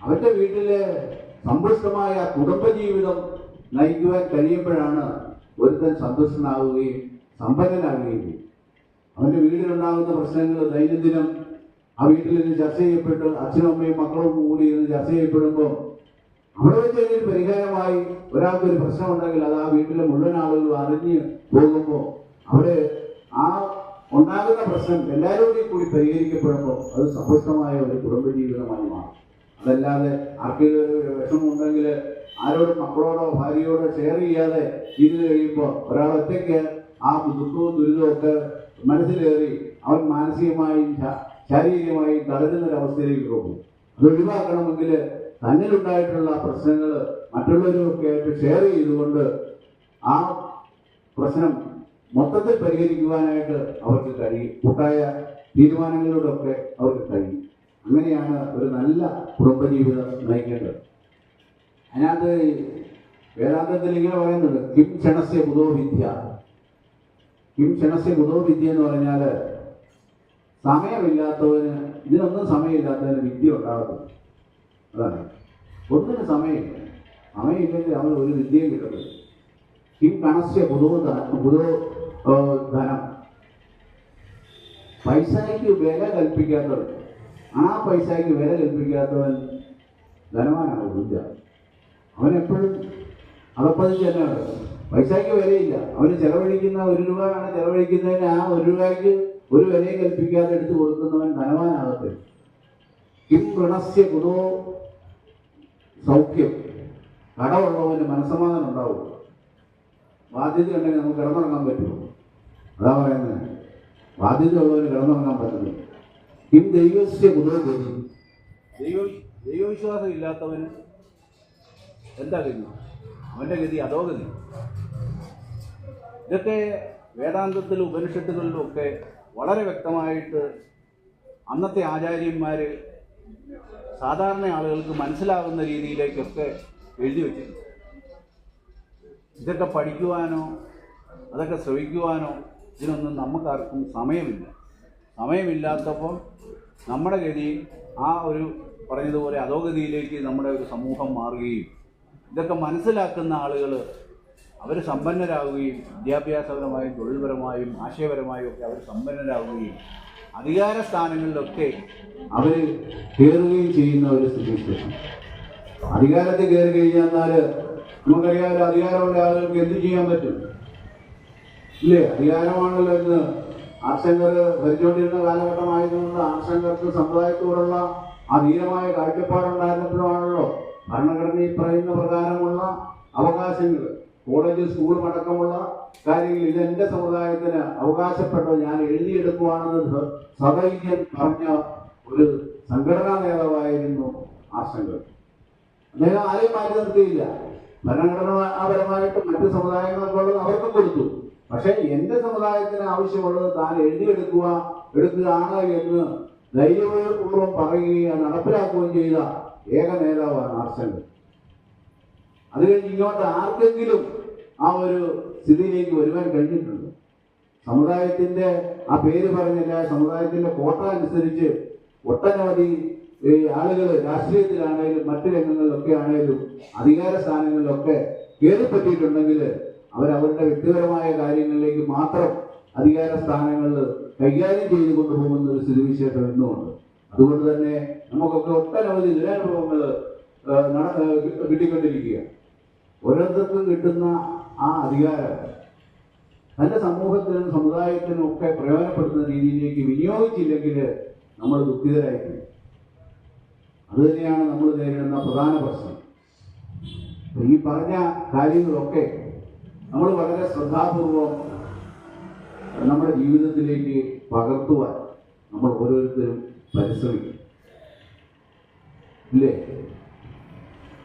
അവന്റെ വീട്ടിലെ സമ്പുഷ്ടമായ കുടുംബജീവിതം നയിക്കുവാൻ കഴിയുമ്പോഴാണ് ഒരുത്തൻ സന്തുഷ്ടനാവുകയും സമ്പന്നനാകുകയും ചെയ്യും. അവന്റെ വീട്ടിലുണ്ടാകുന്ന പ്രശ്നങ്ങൾ ദൈനംദിനം ആ വീട്ടിൽ നിന്ന് ചർച്ച ചെയ്യപ്പെട്ട് അച്ഛനും അമ്മയും മക്കളും കൂടി ഇരുന്ന് ചർച്ച ചെയ്യപ്പെടുമ്പോൾ അവിടെ വെച്ച് ഒരു പരിഹാരമായി ഒരാൾക്കൊരു പ്രശ്നമുണ്ടെങ്കിൽ അത് ആ വീട്ടിലെ മുഴുവൻ ആളുകളും അറിഞ്ഞ് പോകുമ്പോൾ അവിടെ ആ ഉണ്ടാകുന്ന പ്രശ്നം എല്ലാവരും കൂടി പരിഹരിക്കപ്പെടുമ്പോൾ അത് സമ്പുഷ്ടമായ ഒരു കുടുംബജീവിതമായി മാറും. അതല്ലാതെ ആർക്കെങ്കിലും ഒരു വിഷമമുണ്ടെങ്കിൽ ആരോടും മക്കളോടോ ഭാര്യയോടോ ഷെയർ ചെയ്യാതെ ഇരുന്ന് കഴിയുമ്പോൾ ഒരാൾ ഒറ്റയ്ക്ക് ആ ദുഃഖവും ദുരിതവും ഒക്കെ മനസ്സിലേറി അവൻ മാനസികമായും ശാരീരികമായും തളരുന്നൊരവസ്ഥയിലേക്ക് പോകും. അത് ഒഴിവാക്കണമെങ്കിൽ തന്നിലുണ്ടായിട്ടുള്ള പ്രശ്നങ്ങൾ മറ്റുള്ളവരുമൊക്കെ ആയിട്ട് ഷെയർ ചെയ്തുകൊണ്ട് ആ പ്രശ്നം മൊത്തത്തിൽ പരിഹരിക്കുവാനായിട്ട് അവർക്ക് കഴിയും. കൂട്ടായ തീരുമാനങ്ങളിലൂടെയൊക്കെ അവർക്ക് കഴിയും. അങ്ങനെയാണ് ഒരു നല്ല കുടുംബജീവിതം നയിക്കേണ്ടത്. അതിനകത്ത് വേദാന്തത്തിൽ ഇങ്ങനെ പറയുന്നുണ്ട്, കിം ക്ഷണസ്യ കുതോ വിദ്യ. കിം ക്ഷണസ്യ കുതോ വിദ്യ എന്ന് പറഞ്ഞാൽ സമയമില്ലാത്തവന്, ഇതിനൊന്നും സമയമില്ലാത്തവന് വിദ്യ ഉണ്ടാകത്തില്ല. അതാണ്, ഒന്നിനും സമയമില്ല. സമയമില്ലെങ്കിൽ അവൻ ഒരു വിദ്യയും കിട്ടത്തില്ല. കിം കണസ്യ കുതോ ധനം. പൈസയ്ക്ക് വില കൽപ്പിക്കാത്തവൻ, ആ പൈസയ്ക്ക് വില കൽപ്പിക്കാത്തവൻ ധനവാനാവില്ല. അവനെപ്പോഴും അതപ്പതിച്ച് തന്നെയാണ്. പൈസയ്ക്ക് വിലയില്ല. അവന് ചെലവഴിക്കുന്ന 1 രൂപയാണ് ചെലവഴിക്കുന്നതിന് ആ 1 രൂപയ്ക്ക് ഒരു വിലയും കൽപ്പിക്കാതെ എടുത്തു കൊടുക്കുന്നവൻ ധനവാനാകത്തില്ല. കിം ഋണസ്യ കുതോ സൗഖ്യം. കടമുള്ളവന് മനസ്സമാധാനം ഉണ്ടാവും. ബാധ്യത ഉണ്ടെങ്കിൽ നമുക്ക് കിടന്നുറങ്ങാൻ പറ്റുമോ? അതാ പറയുന്നത്. ബാധ്യതയുള്ളവന് കിടന്നുറങ്ങാൻ പറ്റുന്നു. കിം ദൈവസ്യ പുനർഗതി, ദൈവവിശ്വാസം ഇല്ലാത്തവന് എന്താ ഗതി? അവൻ്റെ ഗതി അധോഗതി. ഇതൊക്കെ വേദാന്തത്തിലും ഉപനിഷത്തുകളിലും ഒക്കെ വളരെ വ്യക്തമായിട്ട് അന്നത്തെ ആചാര്യന്മാർ സാധാരണ ആളുകൾക്ക് മനസ്സിലാകുന്ന രീതിയിലേക്കൊക്കെ എഴുതി വച്ചിട്ടുണ്ട്. ഇതൊക്കെ പഠിക്കുവാനോ അതൊക്കെ ശ്രവിക്കുവാനോ ഇതിനൊന്നും നമുക്കാർക്കും സമയമില്ലാത്തപ്പോൾ നമ്മുടെ ഗതി ആ ഒരു പറഞ്ഞതുപോലെ അധോഗതിയിലേക്ക് നമ്മുടെ ഒരു സമൂഹം മാറുകയും ഇതൊക്കെ മനസ്സിലാക്കുന്ന ആളുകൾ അവർ സമ്പന്നരാകുകയും വിദ്യാഭ്യാസപരമായും തൊഴിൽപരമായും ആശയപരമായും ഒക്കെ അവർ സമ്പന്നരാകുകയും അധികാര സ്ഥാനങ്ങളിലൊക്കെ അവർ കയറുകയും ചെയ്യുന്ന ഒരു സ്ഥിതിവിശേഷം. അധികാരത്തിൽ കയറി കഴിഞ്ഞാൽ നമുക്കറിയാമല്ലോ, അധികാരമുള്ള ആളുകൾക്ക് എന്ത് ചെയ്യാൻ പറ്റും? ഇല്ലേ? അധികാരമാണല്ലോ ഇന്ന്. ആർഷങ്കർ ഭരിച്ചുകൊണ്ടിരുന്ന കാലഘട്ടമായതുകൊണ്ട് ആർഷങ്കർക്ക് സമുദായത്തോടുള്ള അധീനമായ കാഴ്ചപ്പാടുണ്ടായിരുന്നപ്പോഴാണല്ലോ ഭരണഘടനയിൽ പറയുന്ന പ്രകാരമുള്ള അവകാശങ്ങൾ, കോളേജ് സ്കൂളും അടക്കമുള്ള കാര്യങ്ങൾ ഇതെന്റെ സമുദായത്തിന് അവകാശപ്പെട്ടത് ഞാൻ എഴുതിയെടുക്കുവാണെന്ന് സദൈര്യം പറഞ്ഞ ഒരു സംഘടനാ നേതാവായിരുന്നു ആർഷങ്കർ. അദ്ദേഹം ആരെയും മാറ്റി നിർത്തിയില്ല. ഭരണഘടനാപരമായിട്ട് മറ്റ് സമുദായങ്ങൾക്കുള്ളത് അവർക്കും കൊടുത്തു. പക്ഷെ എന്റെ സമുദായത്തിന് ആവശ്യമുള്ളത് താൻ എടുക്കുകയാണ് എന്ന് ധൈര്യപൂർവ്വം പറയുകയും നടപ്പിലാക്കുകയും ചെയ്ത ഏക നേതാവാണ് ആർഷങ്കർ. അത് കഴിഞ്ഞ് ഇങ്ങോട്ട് ആർക്കെങ്കിലും ആ ഒരു സ്ഥിതിയിലേക്ക് വരുവാൻ കഴിഞ്ഞിട്ടുണ്ട്? സമുദായത്തിന്റെ ആ പേര് പറഞ്ഞില്ല, സമുദായത്തിന്റെ കോട്ട അനുസരിച്ച് ഒട്ടനവധി ആളുകൾ രാഷ്ട്രീയത്തിലാണേലും മറ്റു രംഗങ്ങളിലൊക്കെ ആണേലും അധികാര സ്ഥാനങ്ങളിലൊക്കെ കയറിപ്പറ്റിയിട്ടുണ്ടെങ്കിൽ അവരവരുടെ വ്യക്തിപരമായ കാര്യങ്ങളിലേക്ക് മാത്രം അധികാര സ്ഥാനങ്ങളിൽ കൈകാര്യം ചെയ്തു കൊണ്ടുപോകുന്ന ഒരു സ്ഥിതിവിശേഷം ഇന്നുമുണ്ട്. അതുകൊണ്ട് തന്നെ നമുക്കൊക്കെ ഒട്ടനവധി ദുരനുഭവങ്ങൾ കിട്ടിക്കൊണ്ടിരിക്കുക. ഓരോരുത്തർക്കും കിട്ടുന്ന ആ അധികാരം തൻ്റെ സമൂഹത്തിനും സമുദായത്തിനും ഒക്കെ പ്രയോജനപ്പെടുത്തുന്ന രീതിയിലേക്ക് വിനിയോഗിച്ചില്ലെങ്കിൽ നമ്മൾ ദുഃഖിതരായിപ്പോയി. അതുതന്നെയാണ് നമ്മൾ നേരിടുന്ന പ്രധാന പ്രശ്നം. ഈ പറഞ്ഞ കാര്യങ്ങളൊക്കെ നമ്മൾ വളരെ ശ്രദ്ധാപൂർവം നമ്മുടെ ജീവിതത്തിലേക്ക് പകർത്തുവാൻ നമ്മൾ ഓരോരുത്തരും പരിശ്രമിക്കും. ഇല്ലേ?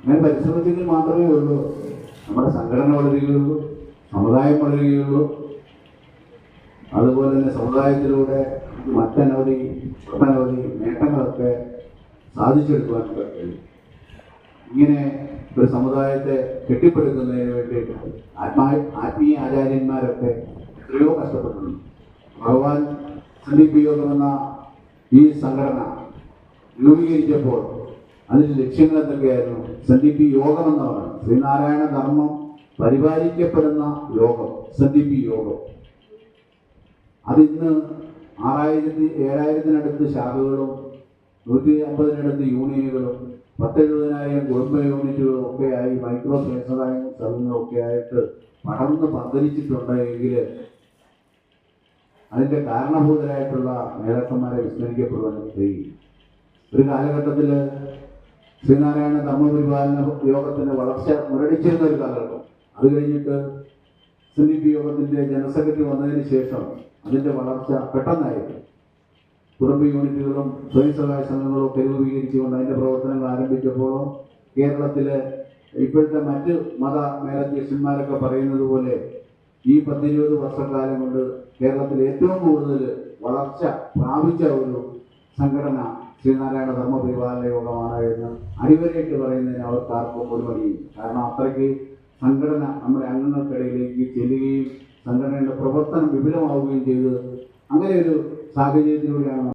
അങ്ങനെ പരിശ്രമിച്ചെങ്കിൽ മാത്രമേ ഉള്ളൂ നമ്മുടെ സംഘടന വളരുകയുള്ളൂ, സമുദായം വളരുകയുള്ളൂ. അതുപോലെ തന്നെ സമുദായത്തിലൂടെ ഒട്ടനവധി നേട്ടങ്ങളൊക്കെ സാധിച്ചെടുക്കുവാൻ കഴിയും. ഇങ്ങനെ ഒരു സമുദായത്തെ കെട്ടിപ്പടുക്കുന്നതിന് വേണ്ടിയിട്ട് ആത്മീയ ആചാര്യന്മാരൊക്കെ എത്രയോ കഷ്ടപ്പെട്ടിട്ടുണ്ട്. ഭഗവാൻ സന്ദീപ് യോഗം എന്ന ഈ സംഘടന രൂപീകരിച്ചപ്പോൾ അതിൻ്റെ ലക്ഷ്യങ്ങൾ എന്തൊക്കെയായിരുന്നു? സന്ദീപ് യോഗം എന്ന് പറയുന്നത് ശ്രീനാരായണ ധർമ്മം പരിപാലിക്കപ്പെടുന്ന യോഗം, സന്ദീപ് യോഗം. അതിന്ന് 6000-7000 ശാഖകളും 150 യൂണിയനുകളും 10,000 കുടുംബ യൂണിറ്റുകളും ഒക്കെ ആയി മൈക്രോ സംഘങ്ങളും ഒക്കെ ആയിട്ട് പടർന്ന് പന്തലിച്ചിട്ടുണ്ടെങ്കിൽ അതിൻ്റെ കാരണഭൂതരായിട്ടുള്ള നേതാക്കന്മാരെ വിസ്മരിക്കപ്പെടുവാൻ കഴിയും. ഒരു കാലഘട്ടത്തിൽ ശ്രീനാരായണ ധർമ്മപരിപാലന യോഗത്തിൻ്റെ വളർച്ച മുരടിച്ചിരുന്ന ഒരു കാലഘട്ടം. അത് കഴിഞ്ഞിട്ട് സന്ദീപ് യോഗത്തിൻ്റെ ജനറൽ സെക്രട്ടറി വന്നതിന് ശേഷം അതിൻ്റെ വളർച്ച പെട്ടെന്നായിരുന്നു. കുടുംബ യൂണിറ്റുകളും സ്വയം സഹായ സംഘങ്ങളും ഒക്കെ രൂപീകരിച്ചുകൊണ്ട് അതിൻ്റെ പ്രവർത്തനങ്ങൾ ആരംഭിച്ചപ്പോൾ കേരളത്തിൽ ഇപ്പോഴത്തെ മറ്റ് മത മേലധ്യക്ഷന്മാരൊക്കെ പറയുന്നത് പോലെ ഈ 10-20 വർഷക്കാലം കൊണ്ട് കേരളത്തിൽ ഏറ്റവും കൂടുതൽ വളർച്ച പ്രാപിച്ച ഒരു സംഘടന ശ്രീനാരായണ ധർമ്മപരിപാലന യോഗമാണ് എന്ന് അടിവരയിട്ട് പറയുന്നതിന് അവർക്കാർക്കും ഒരു മടിയും. കാരണം അത്രയ്ക്ക് സംഘടന നമ്മുടെ അംഗങ്ങൾക്കിടയിലേക്ക് ചെല്ലുകയും സംഘടനയുടെ പ്രവർത്തനം വിപുലമാവുകയും ചെയ്ത് അങ്ങനെ ഒരു സാഹചര്യത്തിലൂടെയാണ്